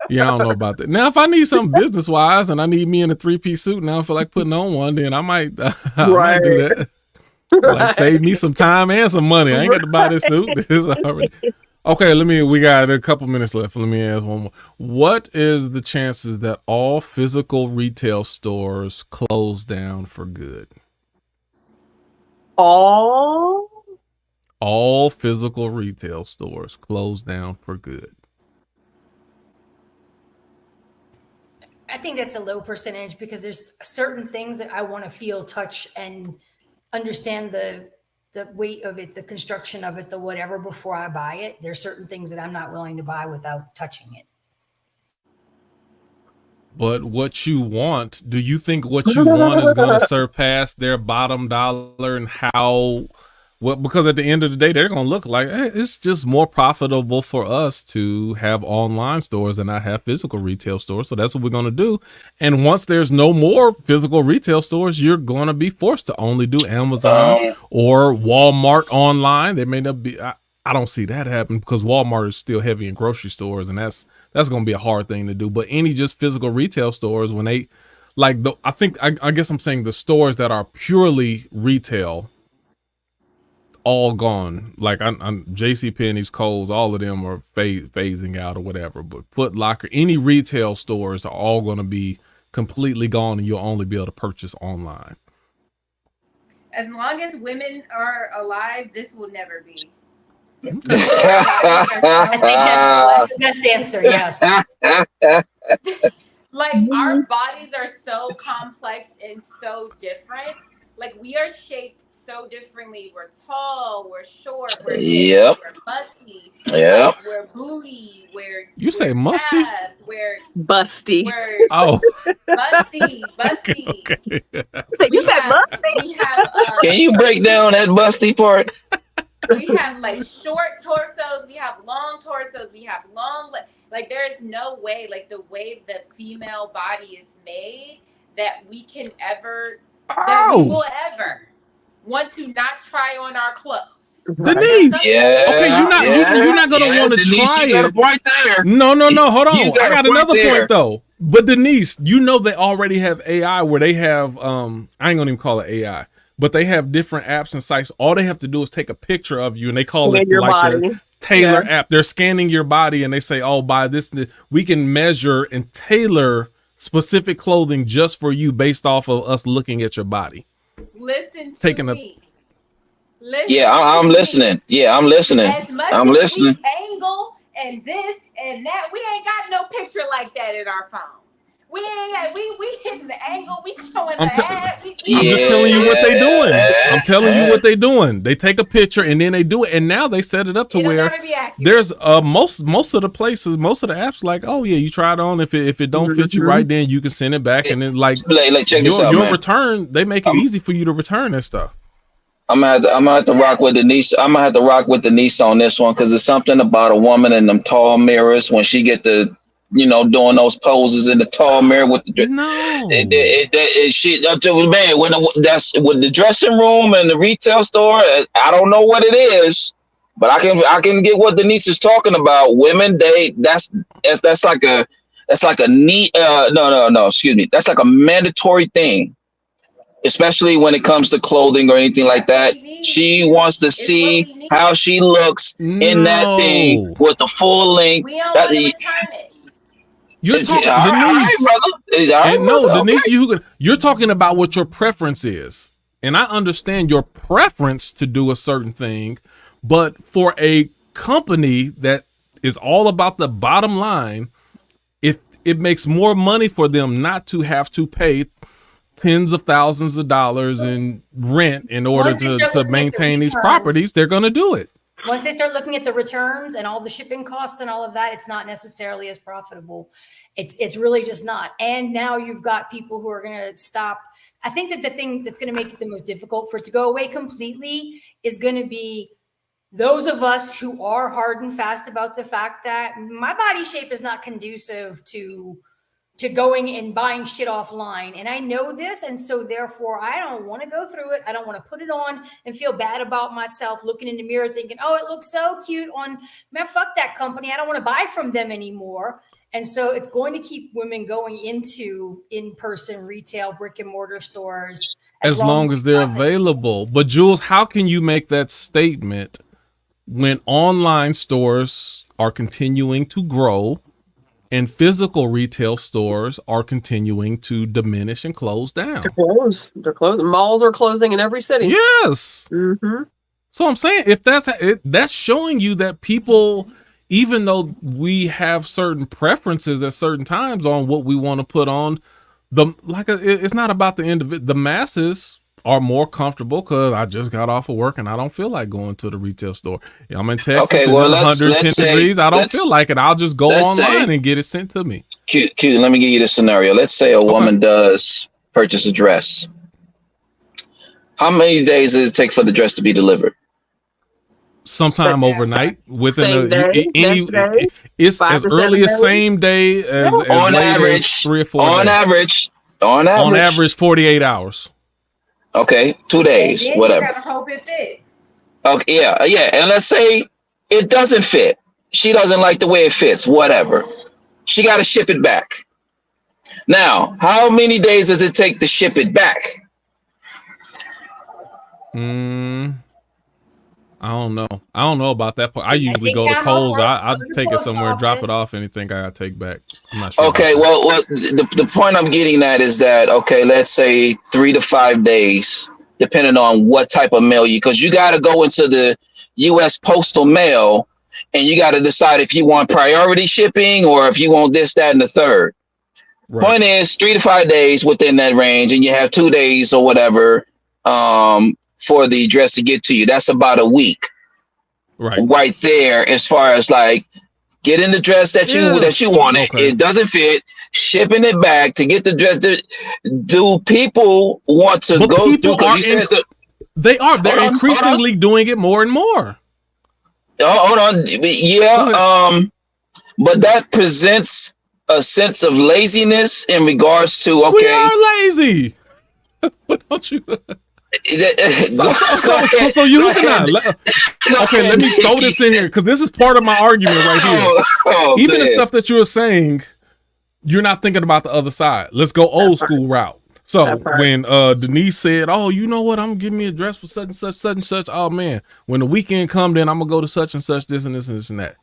I don't know about that. Now, if I need something business wise and I need me in a 3-piece suit and I don't feel like putting on one, then I might do that. Like, save me some time and some money. I ain't got to buy this suit. Okay, we got a couple minutes left. Let me ask one more. What is the chances that all physical retail stores close down for good? All physical retail stores close down for good. I think that's a low percentage, because there's certain things that I want to feel, touch, and understand the weight of it, the construction of it, the whatever, before I buy it. There's certain things that I'm not willing to buy without touching it. But what you want, do you think what you want is going to surpass their bottom dollar, and how Well, because at the end of the day, they're going to look like, hey, it's just more profitable for us to have online stores than not have physical retail stores. So that's what we're going to do. And once there's no more physical retail stores, you're going to be forced to only do Amazon or Walmart online. There may not be, I don't see that happen because Walmart is still heavy in grocery stores, and that's going to be a hard thing to do. But any just physical retail stores, when they, like, I guess I'm saying the stores that are purely retail, all gone. Like I'm JCPenney's, Kohl's, all of them are phasing out or whatever. But Foot Locker, any retail stores are all going to be completely gone, and you'll only be able to purchase online. As long as women are alive, this will never be. I think that's the best answer. Yes. Like, our bodies are so complex and so different. Like, we are shaped so differently. We're tall, we're short, we're Yep. we're musty, Yep. we're booty, You say musty? calves, we're Busty. Oh, busty. okay. You said busty? We have Can you break down that busty part? we have like short torsos, we have long torsos, we have long like there is no way, like the way the female body is made, that we can ever that we will ever want to not try on our clothes. Denise. Yeah. Okay, you're not gonna want to try you got a it. point there. No, hold on. You I got a got point another there. point though. But Denise, you know they already have AI where they have I ain't gonna even call it AI, but they have different apps and sites. All they have to do is take a picture of you, and they call it your like body. the Tailor app. They're scanning your body, and they say, "Oh, by this, we can measure and tailor specific clothing just for you based off of us looking at your body." Listen to me. Yeah, I'm listening. Yeah, I'm listening. As much I'm as listening. we angle and this and that, we ain't got no picture like that in our phone. We ain't we hitting the angle, we showing the head. I'm just telling you what they doing. I'm telling you what they doing. They take a picture and then they do it, and now they set it up to where there's most of the places, most of the apps, like, oh yeah, you try it on. If it don't fit you right, then you can send it back, and then like check this out, your man. return, they make it easy for you to return that stuff. I'm gonna have to rock with Denise. I'm gonna have to rock with Denise on this one because there's something about a woman in them tall mirrors when she get to, doing those poses in the tall mirror with the that's with the dressing room and the retail store. I don't know what it is, but I can get what Denise is talking about. Women, that's like a neat excuse me. That's like a mandatory thing. Especially when it comes to clothing or anything like that. She wants to see how she looks in that thing with the full length. We don't want to return it. You're talking, Denise. Denise, you're talking about what your preference is, and I understand your preference to do a certain thing, but for a company that is all about the bottom line, if it makes more money for them not to have to pay tens of thousands of dollars in rent in order to maintain these properties, they're going to do it. Once they start looking at the returns and all the shipping costs and all of that, it's not necessarily as profitable. It's really just not. And now you've got people who are going to stop. I think that the thing that's going to make it the most difficult for it to go away completely is going to be those of us who are hard and fast about the fact that my body shape is not conducive to going and buying shit offline. And I know this. And so therefore I don't want to go through it. I don't want to put it on and feel bad about myself looking in the mirror thinking, oh, it looks so cute on, man, fuck that company. I don't want to buy from them anymore. And so it's going to keep women going into in-person retail brick and mortar stores. As long as they're available. But Jules, how can you make that statement when online stores are continuing to grow and physical retail stores are continuing to diminish and close down? They're closing. Malls are closing in every city. Yes. Mm-hmm. So I'm saying, if that's showing you that people, even though we have certain preferences at certain times on what we want to put on, it's not about the individual. The masses are more comfortable because I just got off of work and I don't feel like going to the retail store. I'm in Texas and it's 110 degrees. I don't feel like it. I'll just go online and get it sent to me. Q, let me give you the scenario. Let's say a woman does purchase a dress. How many days does it take for the dress to be delivered? sometime overnight within next day, it's as early as same day as on average 3 or 4 days. On average 48 hours. Okay, 2 days, whatever. You gotta hope it fit. Okay, yeah, and let's say it doesn't fit. She doesn't like the way it fits, whatever. She got to ship it back. Now, how many days does it take to ship it back? I don't know. I don't know about that part. I usually go to Kohl's. I take it somewhere, drop it off. Anything I gotta take back. I'm not sure. Okay, well, the point I'm getting at is that, okay, let's say 3 to 5 days, depending on what type of mail because you got to go into the U.S. postal mail and you got to decide if you want priority shipping or if you want this, that, and the third. Right. Point is 3 to 5 days within that range, and you have 2 days or whatever for the dress to get to you. That's about a week, right there. As far as like getting the dress that you wanted, it doesn't fit, shipping it back to get the dress. Do people want to go through? They're increasingly doing it more and more. Hold on, yeah, but that presents a sense of laziness in regards to we are lazy. Don't you? So you looking at let me throw this in here because this is part of my argument right here. Even the stuff that you were saying, you're not thinking about the other side. Let's go old school route. So when Denise said, "Oh, you know what? I'm gonna give me a dress for such and such, such and such." Oh man, when the weekend come, then I'm gonna go to such and such, this and this and this and that.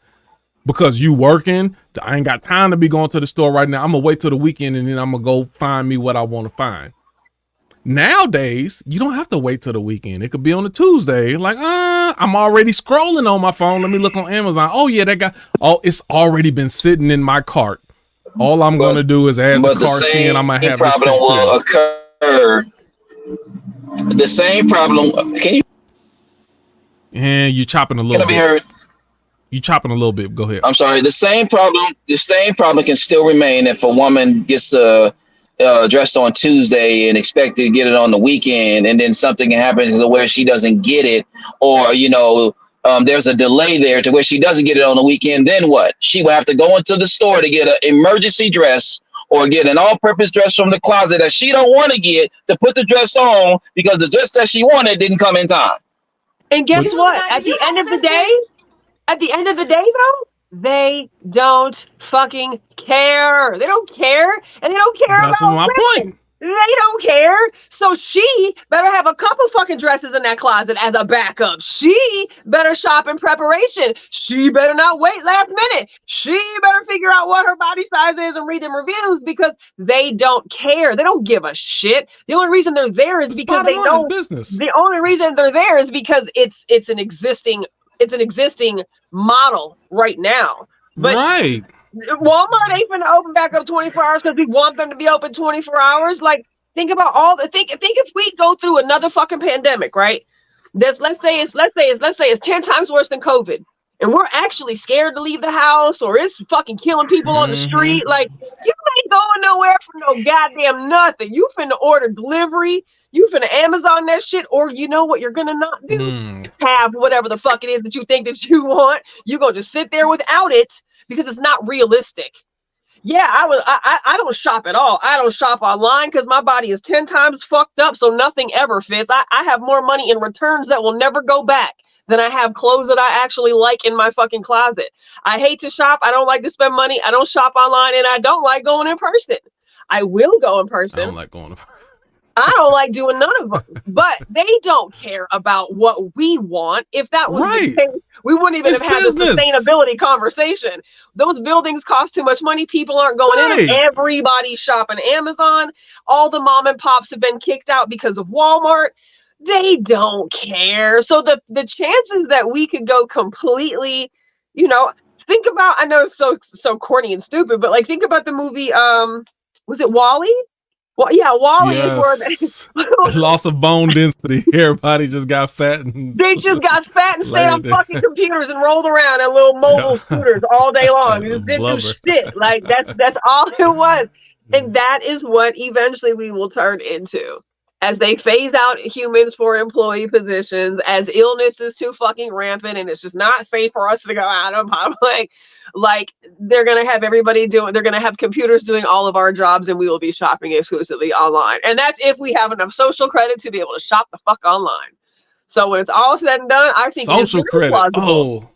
Because you working, I ain't got time to be going to the store right now. I'm gonna wait till the weekend and then I'm gonna go find me what I want to find. Nowadays, you don't have to wait till the weekend. It could be on a Tuesday. Like, I'm already scrolling on my phone. Let me look on Amazon. Oh yeah, it's already been sitting in my cart. All I'm going to do is add the cart in. I'm going to have this problem will occur. The same problem. Can you? Yeah, you chopping a little bit. Can I be heard? You chopping a little bit. Go ahead. I'm sorry. The same problem can still remain if a woman gets dressed on Tuesday and expect to get it on the weekend, and then something happens where she doesn't get it, or there's a delay there to where she doesn't get it on the weekend. Then what? She will have to go into the store to get an emergency dress or get an all-purpose dress from the closet that she don't want to get to put the dress on because the dress that she wanted didn't come in time. And guess what? At the end of the day, though, they don't fucking care. They don't care, and they don't care That's about my women. point. They don't care. So she better have a couple fucking dresses in that closet as a backup. She better shop in preparation. She better not wait last minute. She better figure out what her body size is and read them reviews because they don't care. They don't give a shit. The only reason they're there is because they know business. The only reason they're there is because it's an existing model right now. But right. Walmart ain't gonna open back up 24 hours because we want them to be open 24 hours. Like, think about think if we go through another fucking pandemic, right? Let's say it's 10 times worse than COVID, and we're actually scared to leave the house, or it's fucking killing people on the street. Like, you ain't going nowhere for no goddamn nothing. You finna order delivery. You finna Amazon that shit, or you know what you're gonna not do? Have whatever the fuck it is that you think that you want. You're gonna just sit there without it because it's not realistic. Yeah, I don't shop at all. I don't shop online because my body is 10 times fucked up, so nothing ever fits. I have more money in returns that will never go back than I have clothes that I actually like in my fucking closet. I hate to shop. I don't like to spend money. I don't shop online, and I don't like going in person. I will go in person. I don't like going in person. I don't like doing none of them, but they don't care about what we want. If that was the case, we wouldn't even have had the sustainability conversation. Those buildings cost too much money. People aren't going in. Everybody's shopping Amazon. All the mom and pops have been kicked out because of Walmart. They don't care. So the chances that we could go completely, think about, I know it's so corny and stupid, but like think about the movie, was it WALL-E? Well, yeah, WALL-E is where loss of bone density. Everybody just got fat. They just got fat and stayed on fucking computers and rolled around in little mobile scooters all day long. Just didn't do shit. Like that's all it was. And that is what eventually we will turn into. as they phase out humans for employee positions, as illness is too fucking rampant and it's just not safe for us to go out of public, like they're gonna have they're gonna have computers doing all of our jobs, and we will be shopping exclusively online. And that's if we have enough social credit to be able to shop the fuck online. So when it's all said and done, I think social credit. Plausible.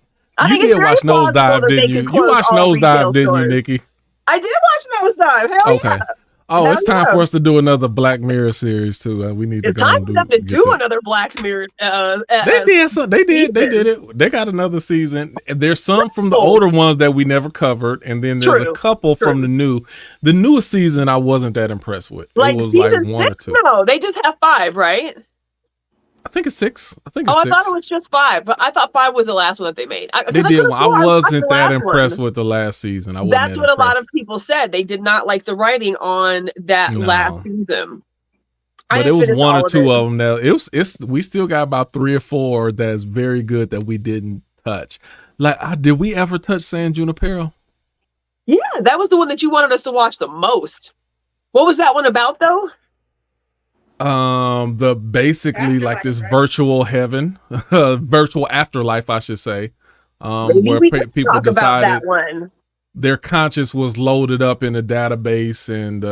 You did watch Nosedive, didn't you? You watched Nosedive, didn't you, Nikki? I did watch Nosedive. Hell okay. Yeah. Oh, it's time for us to do another Black Mirror series too. We need to go and do another Black Mirror. They did some. They did it. They got another season. There's some from the older ones that we never covered, and then there's a couple from the new. The newest season I wasn't that impressed with. It was like 1 or 2. No, they just have 5, right? I think it's 6. I thought it was just 5, but I thought 5 was the last one that they made. I wasn't that impressed with the last season. That's what a lot of people said. They did not like the writing on that last season. But it was 1 or 2 of them. Now we still got about 3 or 4 that's very good that we didn't touch. Like, did we ever touch San Junipero? Yeah, that was the one that you wanted us to watch the most. What was that one about though? The basically afterlife, like this virtual heaven, virtual afterlife, I should say, where people decided their conscience was loaded up in a database, and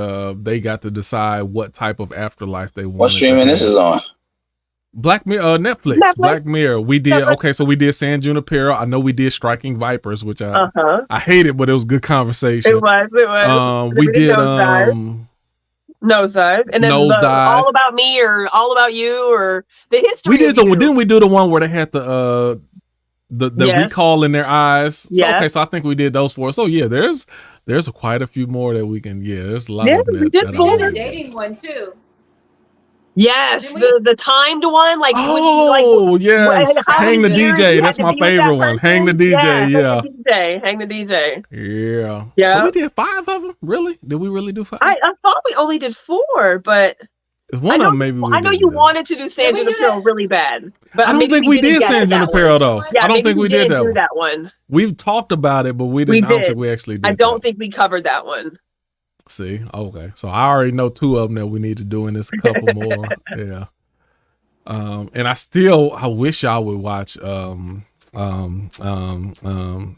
they got to decide what type of afterlife they wanted. What streaming this is on? Black Mirror, Netflix. Black Mirror. We did so we did San Junipero. I know we did Striking Vipers, which I hated, but it was good conversation. It was. We did Nosedive, and then All About Me or All About You or the history. We did didn't we do the one where they had the recall in their eyes? Yeah. So I think we did those 4. So yeah, there's quite a few more that we can. Yeah, there's a lot of them. We did the dating one too. Yes, the timed one, like yes, Hang the DJ. That's my favorite one. Hang the DJ. Yeah, Hang the DJ. Yeah. So we did 5 of them. Really? Did we really do 5? I thought we only did 4, but it's one of them. Maybe I know you wanted to do San Junipero really bad, but I don't think we did San Junipero though. Yeah, I don't think we did that one. We talked about it, but we didn't. I don't think we actually did. I don't think we covered that one. See, okay, so I already know 2 of them that we need to do, and there's a couple more. Yeah, and I wish y'all would watch the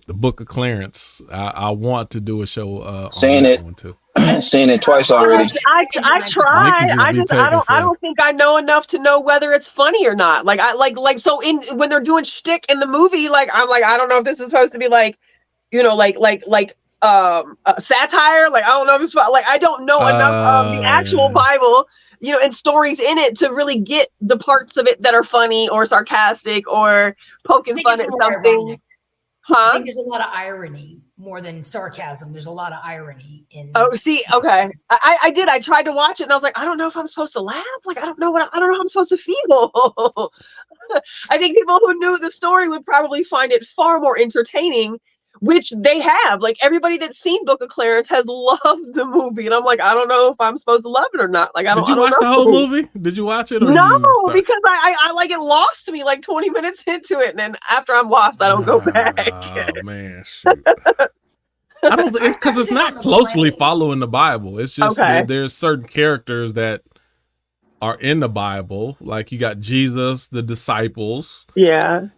Book of Clarence. I want to do a show. Seen it. One too. Seen it twice already. I tried. I don't think I know enough to know whether it's funny or not. Like so when they're doing shtick in the movie, like I'm like I don't know if this is supposed to be like, you know, like satire. Like I don't know if it's like I don't know enough of the actual Bible, you know, and stories in it to really get the parts of it that are funny or sarcastic or poking fun at something. Ironic. I think there's a lot of irony more than sarcasm. There's a lot of irony in. Oh, see, okay. I tried to watch it and I was like, I don't know if I'm supposed to laugh. Like, I don't know how I'm supposed to feel. I think people who knew the story would probably find it far more entertaining, which they have. Like everybody that's seen Book of Clarence has loved the movie, and I'm like, I don't know if I'm supposed to love it or not. Like, Did you watch the whole movie? Did you watch it? Or no, because I like it lost me like 20 minutes into it, and then after I'm lost, I don't go back. Oh man, shoot. I don't. It's because it's not closely following the Bible. It's just there's certain characters that are in the Bible, like you got Jesus, the disciples, and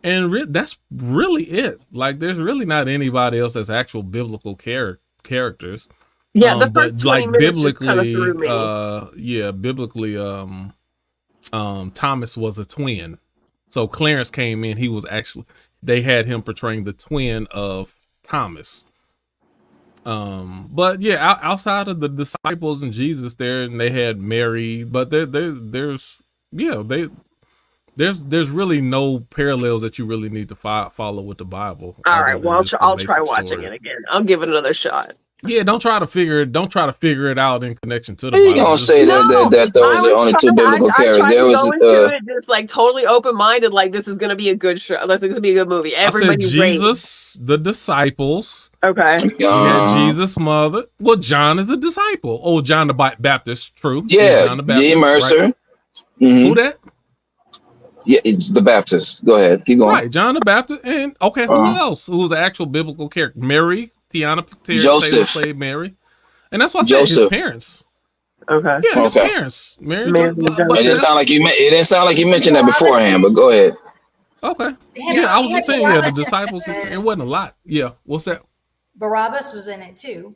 that's really it. Like there's really not anybody else that's actual biblical characters. Yeah, the first 20 like minutes biblically, kind of threw me. biblically, Thomas was a twin. So Clarence came in. He was they had him portraying the twin of Thomas. But yeah, outside of the disciples and Jesus there, and they had Mary, but there's really no parallels that you really need to follow with the Bible. All right, well, I'll try watching it again. I'll give it another shot. Yeah, don't try to figure it out in connection to the You Bible. don't say that those are only 2 biblical characters. There was just like totally open minded, like this is gonna be a good show. This is gonna be a good movie. Everybody, Jesus, the disciples. Okay. You had Jesus' mother. Well, John is a disciple. Oh, John the Baptist. True. Yeah. John the Baptist, G. Mercer. Right? Mm-hmm. Who that? Yeah, the Baptist. Go ahead. Keep going. Right, John the Baptist. And who else? Who was an actual biblical character? Mary. Tiana Joseph played Mary, and that's why I said his parents. Okay. Yeah, his Okay. parents married. Married to It Jonas. didn't sound like you. It didn't sound like you mentioned that beforehand. But go ahead. Okay. They Yeah, I they was had just saying. Yeah, the Barabbas in disciples. It wasn't a lot. Yeah. What's that? Barabbas was in it too.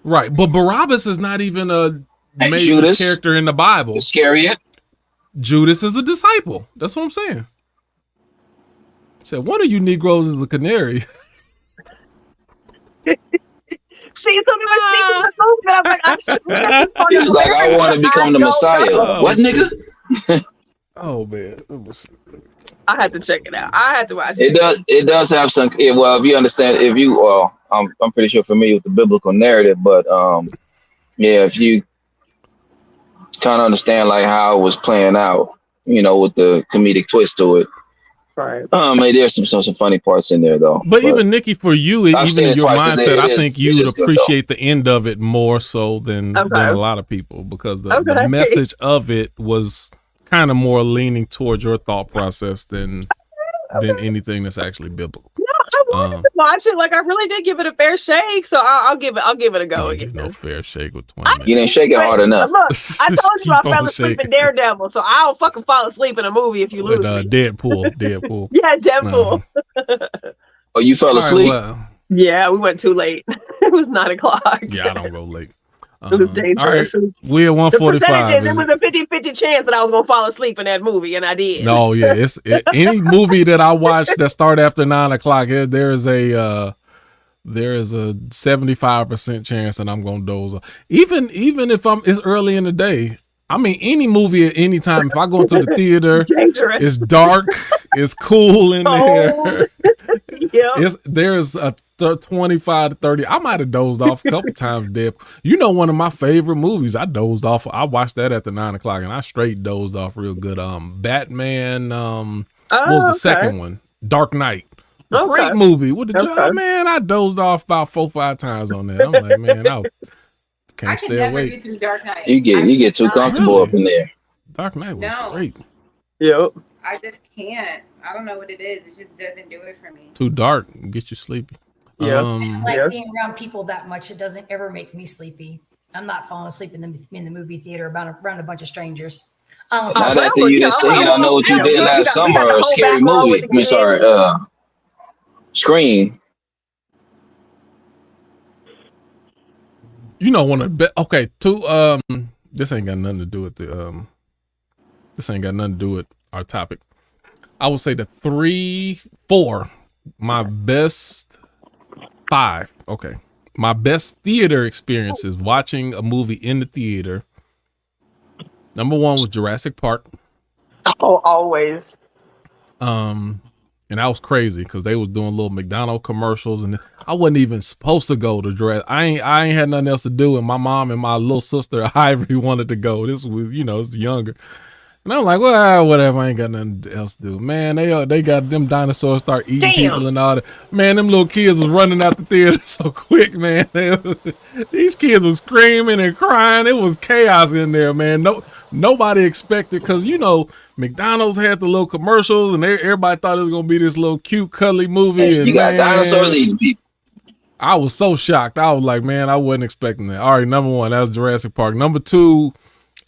Right, but Barabbas is not even a Hey, major Judas character in the Bible. Iscariot. Judas is a disciple. That's what I'm saying. Said one of you Negroes is a canary. See, something was speaking the movie, and I'm like, I should. He's like, I want to become the Messiah. know. What, nigga? Oh man, I had to check it out. I had to watch It does. It does have some. Well, if you understand, if you, well, I'm pretty sure familiar with the biblical narrative, but yeah, if you kind of understand like how it was playing out, with the comedic twist to it. Right. There's some funny parts in there though. But even Nikki, for you, even in your mindset, I think you would appreciate the end of it more so than a lot of people, because the message of it was kind of more leaning towards your thought process than anything that's actually biblical. I wanted to watch it. Like, I really did give it a fair shake, so I'll give it a go again. No fair shake with 20 minutes. You didn't shake it hard enough. Look, I told you I fell asleep in Daredevil, so I'll fucking fall asleep in a movie if you lose me. Deadpool. Yeah, Deadpool. Oh, you fell asleep? Yeah, we went too late. It was 9:00. Yeah, I don't go late. It was dangerous. Right. We're at 145. It was a 50-50 chance that I was gonna fall asleep in that movie, and I did. No, yeah, any movie that I watch that start after 9:00, there is a 75% chance that I'm gonna doze off. Even if it's early in the day. I mean, any movie at any time. If I go into the theater, it's dark, it's cool in there. Yep. There's a 25 to 30. I might have dozed off a couple times. One of my favorite movies. I dozed off. I watched that at the 9:00, and I straight dozed off real good. Batman. What was the second one? Dark Knight. Great movie with the job, man. I dozed off about 4 or 5 times on that. I'm like, man, I can't stay awake. Get through Dark Knight. You get too comfortable up in there. Dark Knight was great. Yep. I just can't. I don't know what it is. It just doesn't do it for me. Too dark. Get you sleepy. Yeah. I like being around people that much. It doesn't ever make me sleepy. I'm not falling asleep in the movie theater around a bunch of strangers. Not after you just seen, I know what you did last summer, a scary movie. I'm sorry, Scream. One of the okay, this ain't got nothing to do with this ain't got nothing to do with our topic. I would say the 4, my best 5. Okay. My best theater experiences watching a movie in the theater. Number 1 was Jurassic Park. Oh, always. And that was crazy because they was doing little McDonald's commercials, and I wasn't even supposed to go to Jurassic. I ain't had nothing else to do, and my mom and my little sister Ivory wanted to go. This was, it's younger. And I'm like, well, whatever. I ain't got nothing else to do. Man, they got them dinosaurs start eating people and all that. Man, them little kids was running out the theater so quick, man. These kids was screaming and crying. It was chaos in there, man. Nobody expected, because, McDonald's had the little commercials, and everybody thought it was going to be this little cute, cuddly movie. And you got dinosaurs eating people. I was so shocked. I was like, man, I wasn't expecting that. All right, number 1, that was Jurassic Park. Number 2,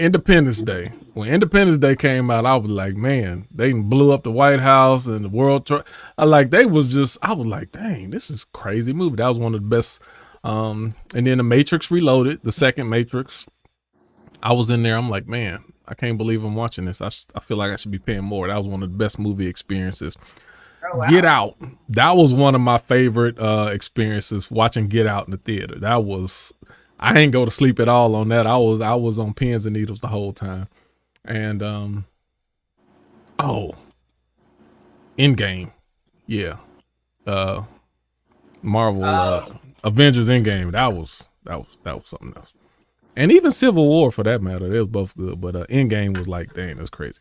Independence Day. When Independence Day came out, I was like, man, they blew up the White House and the World Trade. I was like, dang, this is a crazy movie. That was one of the best. And then The Matrix Reloaded, the second Matrix. I was in there. I'm like, man, I can't believe I'm watching this. I feel like I should be paying more. That was one of the best movie experiences. Oh, wow. Get Out. That was one of my favorite experiences, watching Get Out in the theater. I didn't go to sleep at all on that. I was on pins and needles the whole time. And Endgame. Yeah. Marvel Avengers Endgame. That was something else. And even Civil War, for that matter. They was both good, but Endgame was like, dang, that's crazy.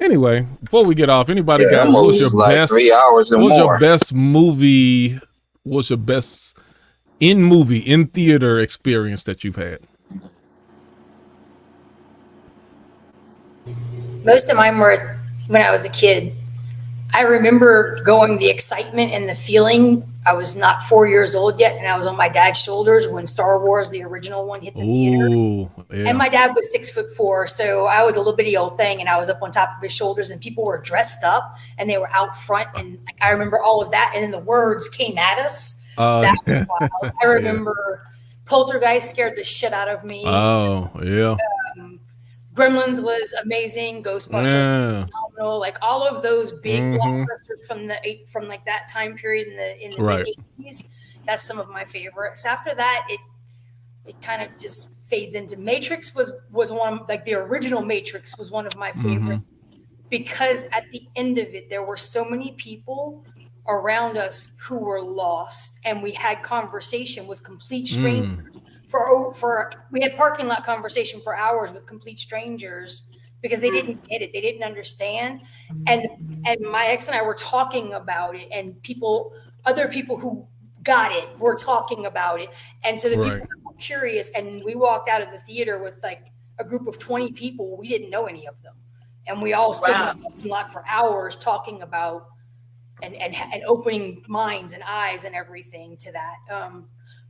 Anyway, before we get off, anybody got what's your like best 3 hours and what's more. Your best movie? What's your best in theater experience that you've had? Most of mine were when I was a kid. I remember the excitement and the feeling I was not 4 years old yet, and I was on my dad's shoulders when Star Wars, the original one, hit the theaters. Yeah. And my dad was 6'4", so I was a little bitty old thing, and I was up on top of his shoulders, and people were dressed up, and they were out front, and like, I remember all of that, and then the words came at us. That was wild. I remember Poltergeist scared the shit out of me. Oh, yeah. Gremlins was amazing. Ghostbusters, phenomenal. Like all of those big blockbusters from like that time period in the mid '80s. That's some of my favorites. After that, it kind of just fades into Matrix was one, like the original Matrix was one of my favorites because at the end of it, there were so many people around us who were lost, and we had conversation with complete strangers. We had parking lot conversation for hours with complete strangers because they didn't get it. They didn't understand. And my ex and I were talking about it, and other people who got it were talking about it. And so the people were curious, and we walked out of the theater with like a group of 20 people. We didn't know any of them. And we all stood in the parking lot for hours talking about and opening minds and eyes and everything to that.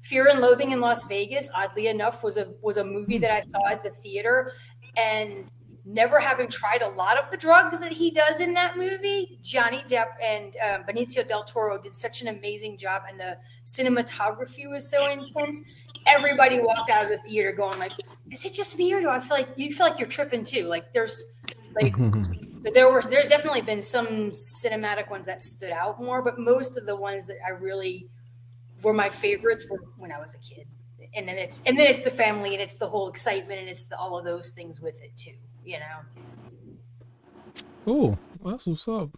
Fear and Loathing in Las Vegas, oddly enough, was a movie that I saw at the theater, and never having tried a lot of the drugs that he does in that movie, Johnny Depp and Benicio del Toro did such an amazing job, and the cinematography was so intense. Everybody walked out of the theater going like, "Is it just me, or do I feel like you feel like you're tripping too?" Like there's like. So there's definitely been some cinematic ones that stood out more, but most of the ones that I really were my favorites were when I was a kid. And then it's the family, and it's the whole excitement, and it's all of those things with it too, you know. Cool. That's what's up.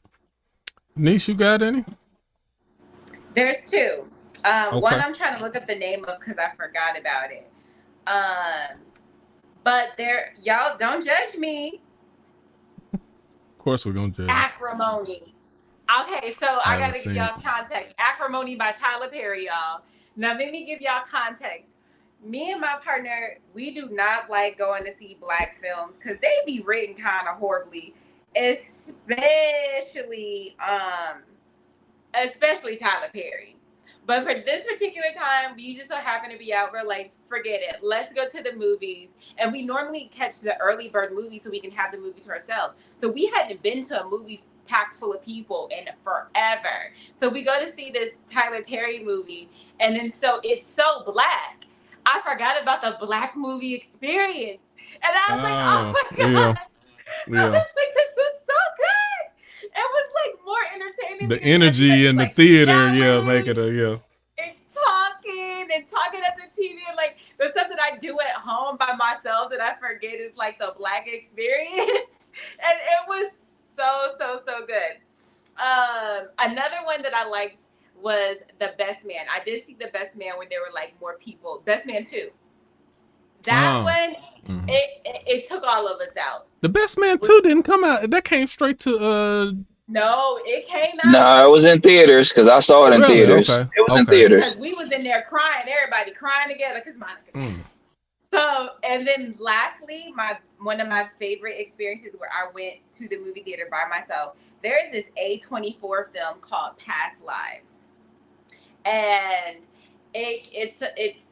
Niche, you got any? There's two. One I'm trying to look up the name of because I forgot about it. But y'all don't judge me. Of course we're gonna judge. Acrimony. Okay, so I gotta give y'all context. Acrimony by Tyler Perry, y'all. Now let me give y'all context. Me and my partner, we do not like going to see Black films because they be written kind of horribly, especially Tyler Perry. But for this particular time, we just so happen to be out. We're like, forget it. Let's go to the movies. And we normally catch the early bird movie so we can have the movie to ourselves. So we hadn't been to a movie packed full of people in forever. So we go to see this Tyler Perry movie. And then so it's so Black. I forgot about the Black movie experience. And I was like, oh my God. Yeah. I was like, this is so good. It was like more entertaining. The energy in the theater, make it And talking at the TV, and like the stuff that I do at home by myself that I forget is like the Black experience. And it was so good. Another one that I liked was The Best Man. I did see The Best Man when there were like more people. Best Man 2. That one, it took all of us out. The Best Man 2 didn't come out. That came straight to No, it came out. No, it was in theaters because I saw it in theaters. Okay. It was in theaters. We was in there crying, everybody crying together because Monica. So, and then lastly, one of my favorite experiences where I went to the movie theater by myself. There is this A24 film called Past Lives, and it's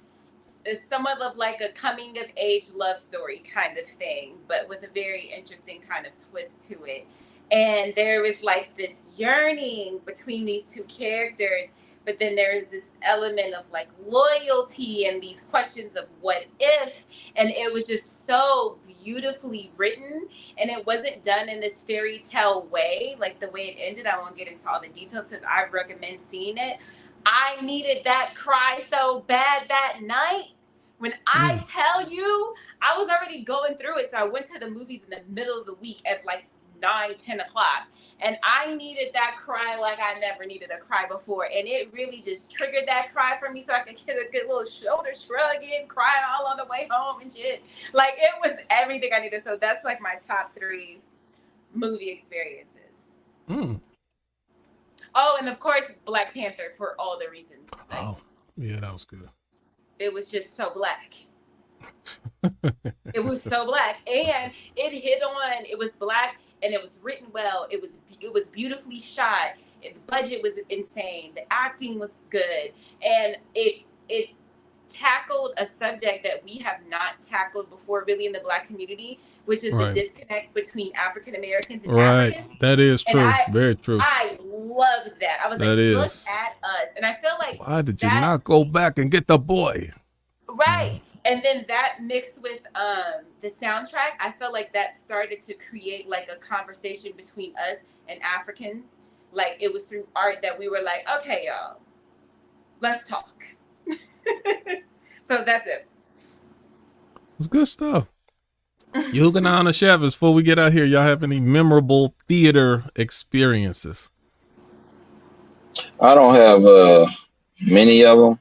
somewhat of like a coming of age love story kind of thing, but with a very interesting kind of twist to it. And there was like this yearning between these two characters, but then there's this element of like loyalty and these questions of what if, and it was just so beautifully written, and it wasn't done in this fairy tale way, like the way it ended. I won't get into all the details because I recommend seeing it. I needed that cry so bad that night. When I tell you, I was already going through it. So I went to the movies in the middle of the week at like 9-10 o'clock, and I needed that cry like I never needed a cry before, and it really just triggered that cry for me so I could get a good little shoulder shrug in, crying all on the way home and shit. Like it was everything I needed. So that's like my top 3 movie experiences. Oh, and of course Black Panther for all the reasons. Like, that was good. It was just so Black. It was so Black, and it hit on. It was Black, and it was written well. It was beautifully shot, The budget was insane. The acting was good, and it tackled a subject that we have not tackled before, really, in the Black community, which is the disconnect between African Americans and Africans. That is true. Very true. I love that. I was like, look at us. And I feel like, why did you not go back and get the boy? Right. And then that mixed with the soundtrack, I felt like that started to create like a conversation between us and Africans. Like it was through art that we were like, okay, y'all, let's talk. So that's it. It's good stuff. Yuganana Chavez, before we get out here, y'all have any memorable theater experiences? I don't have many of them.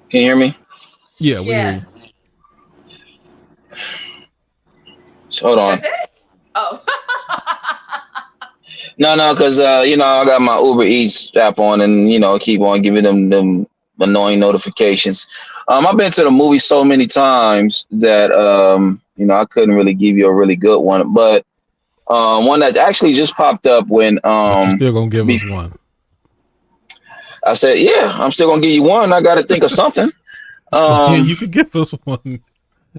Can you hear me? Yeah, we hear you. Hold on. That's it? Oh. No, because I got my Uber Eats app on, and keep on giving them annoying notifications. I've been to the movie so many times that I couldn't really give you a really good one, but one that actually just popped up when but you're still gonna give us one. I said, yeah, I'm still gonna give you one. I got to think of something. You could give us one.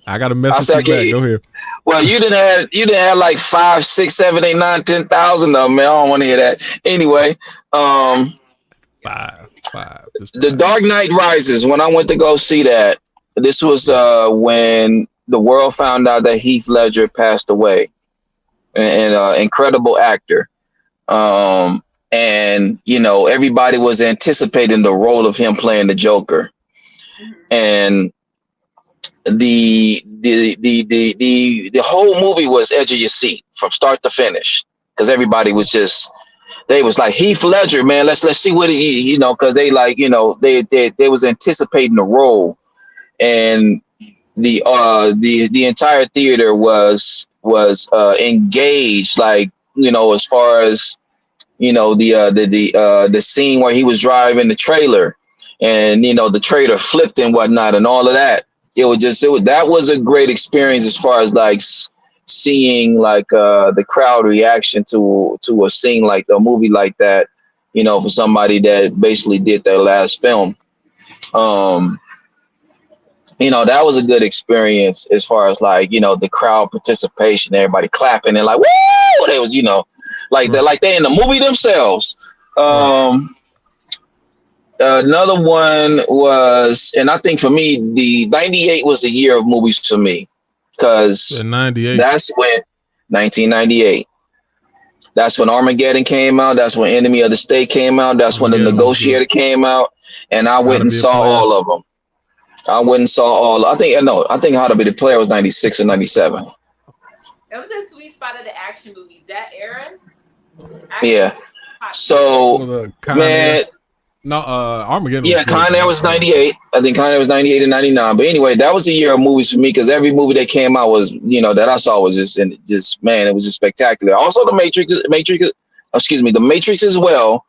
I got a message you back. Go ahead. Well, you didn't have like 5, 6, 7, 8, 9, 10,000 of them, man. I don't want to hear that. Anyway, five. The Dark Knight Rises. When I went to go see that, this was when the world found out that Heath Ledger passed away, and incredible actor. And everybody was anticipating the role of him playing the Joker, and the whole movie was edge of your seat from start to finish, because everybody was they was like, Heath Ledger, man, let's see what he, because they they was anticipating the role, and the entire theater was engaged, like as far as the scene where he was driving the trailer, and the trailer flipped and whatnot and all of that. That was a great experience as far as like seeing like the crowd reaction to a scene like a movie like that, for somebody that basically did their last film. That was a good experience as far as like, the crowd participation, everybody clapping and like, woo! They was, like they in the movie themselves. Another one was, and I think for me, the 98 was the year of movies for me, because 98. That's when 1998. That's when Armageddon came out. That's when Enemy of the State came out. That's when The Negotiator came out, and I went and saw all of them. I went and saw all. I think How to Be the Player was 96 or 97. That was the sweet spot of the action movies, that era. Yeah. So, man. No, Armageddon. Yeah, Con Air was 98. I think Con Air was 98 and 99. But anyway, that was the year of movies for me, because every movie that came out was, that I saw was man, it was just spectacular. Also, The Matrix as well.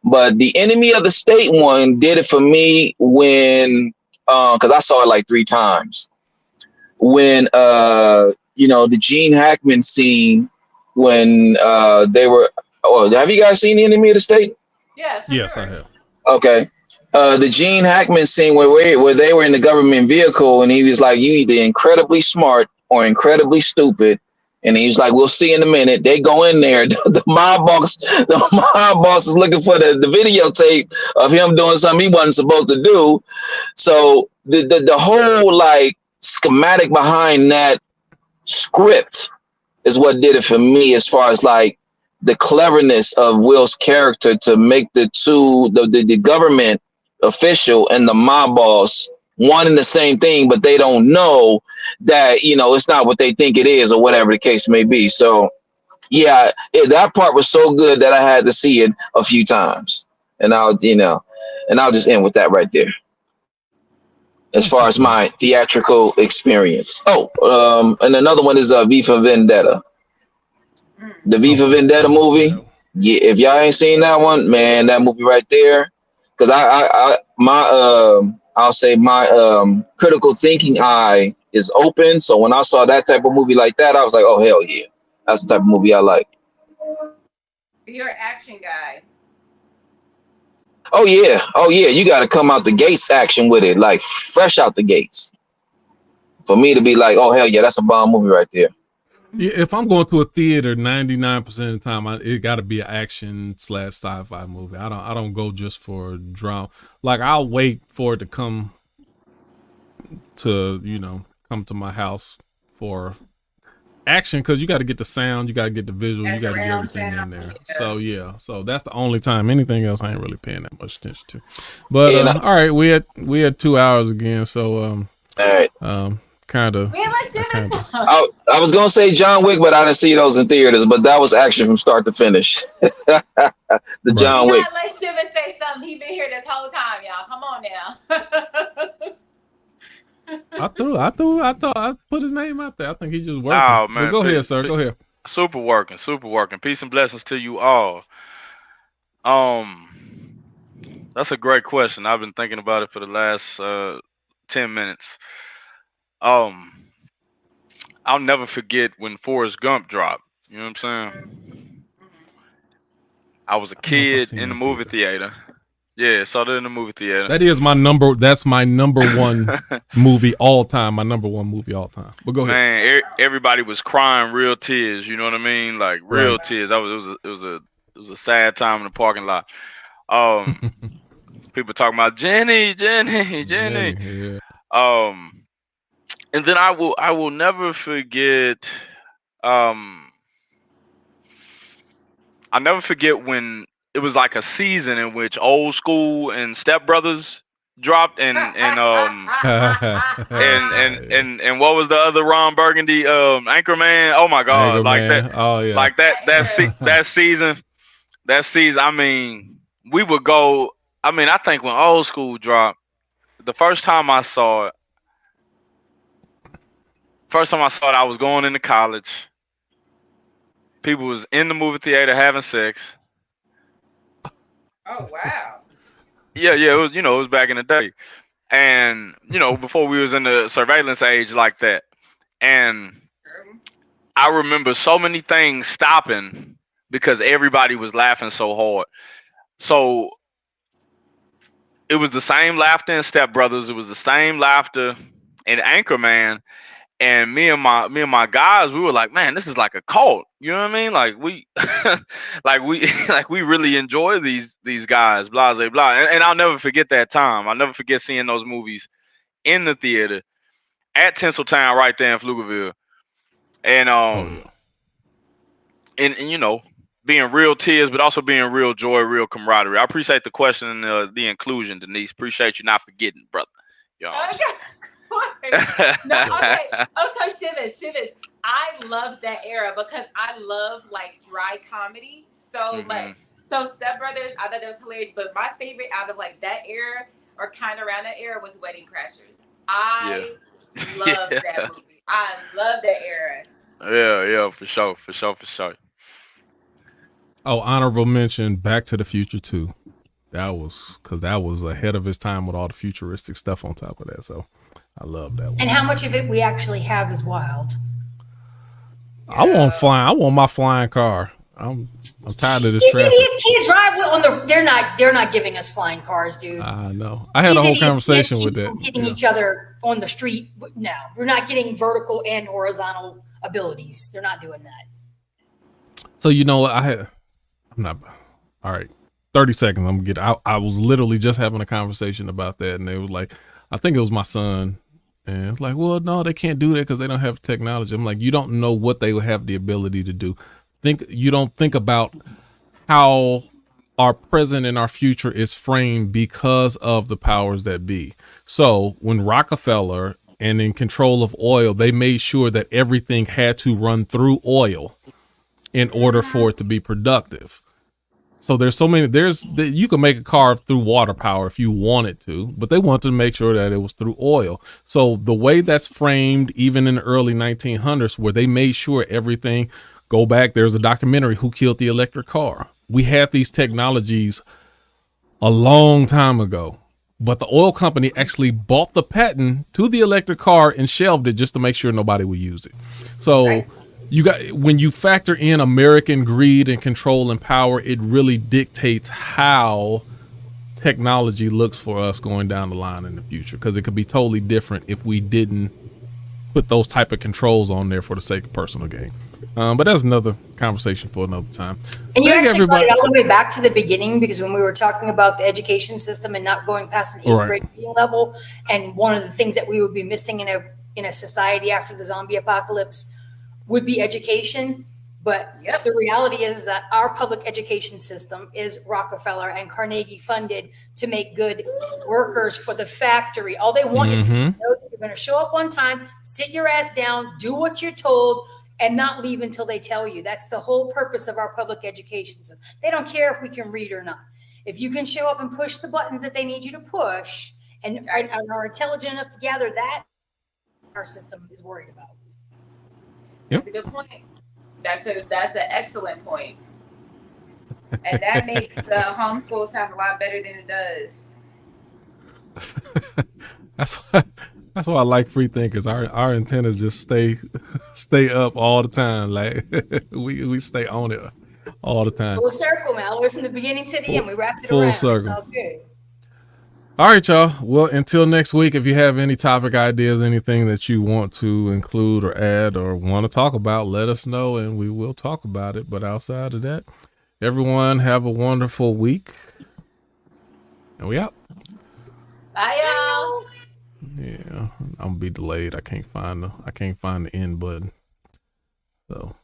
But the Enemy of the State one did it for me when, because I saw it like 3 times. When, the Gene Hackman scene, when they were, have you guys seen The Enemy of the State? Yeah. Yes, I have. Okay. The Gene Hackman scene where they were in the government vehicle, and he was like, you either incredibly smart or incredibly stupid. And he was like, we'll see in a minute. They go in there. The mob boss is looking for the videotape of him doing something he wasn't supposed to do. So the whole like schematic behind that script is what did it for me, as far as like the cleverness of Will's character to make the government official and the mob boss one and the same thing, but they don't know that, it's not what they think it is, or whatever the case may be. So yeah, that part was so good that I had to see it a few times. And I'll just end with that right there, as far as my theatrical experience. And another one is V for Vendetta. The V for Vendetta movie. Yeah, if y'all ain't seen that one, man, that movie right there. Because I'll say my critical thinking eye is open. So when I saw that type of movie like that, I was like, oh hell yeah, that's the type of movie I like. You're an action guy. Oh yeah. You got to come out the gates action with it, like fresh out the gates. For me to be like, oh hell yeah, that's a bomb movie right there. Yeah, if I'm going to a theater, 99% of the time, it got to be an action / sci-fi movie. I don't go just for drama. Like I'll wait for it to come to my house for action, because you got to get the sound, you got to get the visual, you got to get everything in there. Yeah. So that's the only time. Anything else I ain't really paying that much attention to. But all right, we had 2 hours again, so all right. Kind of. I was gonna say John Wick, but I didn't see those in theaters. But that was action from start to finish. The John Wick. Let Shiva say something. He been here this whole time, y'all. Come on now. I put his name out there. I think he's just working. Oh man, go ahead, sir. Go ahead. Super working. Peace and blessings to you all. That's a great question. I've been thinking about it for the last 10 minutes. I'll never forget when Forrest Gump dropped. You know what I'm saying? I was a kid in the movie theater. Yeah, saw that in the movie theater. That's my number one movie all time. My number one movie all time. But go ahead. Man, everybody was crying real tears. You know what I mean? Like real tears. It was a sad time in the parking lot. People talking about Jenny. Yeah. And then I will never forget. I'll never forget when it was like a season in which Old School and Step Brothers dropped, and what was the other Ron Burgundy Anchorman? Oh my God, Anchorman. Like that. Oh yeah, like that season. I mean, we would go. I mean, I think when Old School dropped, the first time I saw it, I was going into college. People was in the movie theater having sex. Oh wow. Yeah, it was, it was back in the day. And, before we was in the surveillance age like that. And I remember so many things stopping because everybody was laughing so hard. So it was the same laughter in Step Brothers. It was the same laughter in Anchorman. And me and my guys, we were like, man, this is like a cult. You know what I mean? Like we really enjoy these guys, blah, blah, blah. And I'll never forget that time. I'll never forget seeing those movies in the theater at Tinseltown right there in Pflugerville. And and being real tears, but also being real joy, real camaraderie. I appreciate the question and the inclusion, Denise. Appreciate you not forgetting, brother. No, okay. Shivers. I love that era because I love like dry comedy so much. So Step Brothers, I thought that was hilarious. But my favorite out of like that era or kind of around that era was Wedding Crashers. I love that movie. I love that era. Yeah, for sure. Oh, honorable mention, Back to the Future 2. That was ahead of its time with all the futuristic stuff on top of that. So I love that one. And how much of it we actually have is wild. I want my flying car. I'm tired of this. These idiots can't drive on the. They're not giving us flying cars, dude. I know. I had a whole conversation with that. Hitting each other on the street. No, we're not getting vertical and horizontal abilities. They're not doing that. So I'm not. All right. 30 seconds. I'm gonna get out. I was literally just having a conversation about that, and they was like, I think it was my son, and it's like, well, no, they can't do that because they don't have technology. I'm like, you don't know what they will have the ability to do. You don't think about how our present and our future is framed because of the powers that be. So when Rockefeller and in control of oil, they made sure that everything had to run through oil in order for it to be productive. So you can make a car through water power if you wanted to, but they wanted to make sure that it was through oil. So the way that's framed, even in the early 1900s, where they made sure everything, go back, there's a documentary, Who Killed the Electric Car? We had these technologies a long time ago, but the oil company actually bought the patent to the electric car and shelved it just to make sure nobody would use it. So when you factor in American greed and control and power, it really dictates how technology looks for us going down the line in the future, because it could be totally different if we didn't put those type of controls on there for the sake of personal gain. But that's another conversation for another time. And you actually brought it all the way back to the beginning, because when we were talking about the education system and not going past an eighth grade reading level, and one of the things that we would be missing in a society after the zombie apocalypse would be education. But the reality is that our public education system is Rockefeller and Carnegie funded to make good workers for the factory. All they want is for you to know that you're going to show up on time, sit your ass down, do what you're told, and not leave until they tell you. That's the whole purpose of our public education system. They don't care if we can read or not. If you can show up and push the buttons that they need you to push and are intelligent enough to gather that, our system is worried about. That's a good point. That's an excellent point. And that makes homeschool sound a lot better than it does. That's why I like free thinkers. Our antennas just stay up all the time. Like we stay on it all the time. Full circle, man. All the way from the beginning to the end. We wrapped it full around. Circle. It's all good. All right, y'all. Well, until next week, if you have any topic ideas, anything that you want to include or add or want to talk about, let us know and we will talk about it. But outside of that, everyone have a wonderful week. And we out. Bye, y'all. Yeah, I'm gonna be delayed. I can't find the end button. So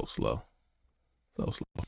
slow. So slow.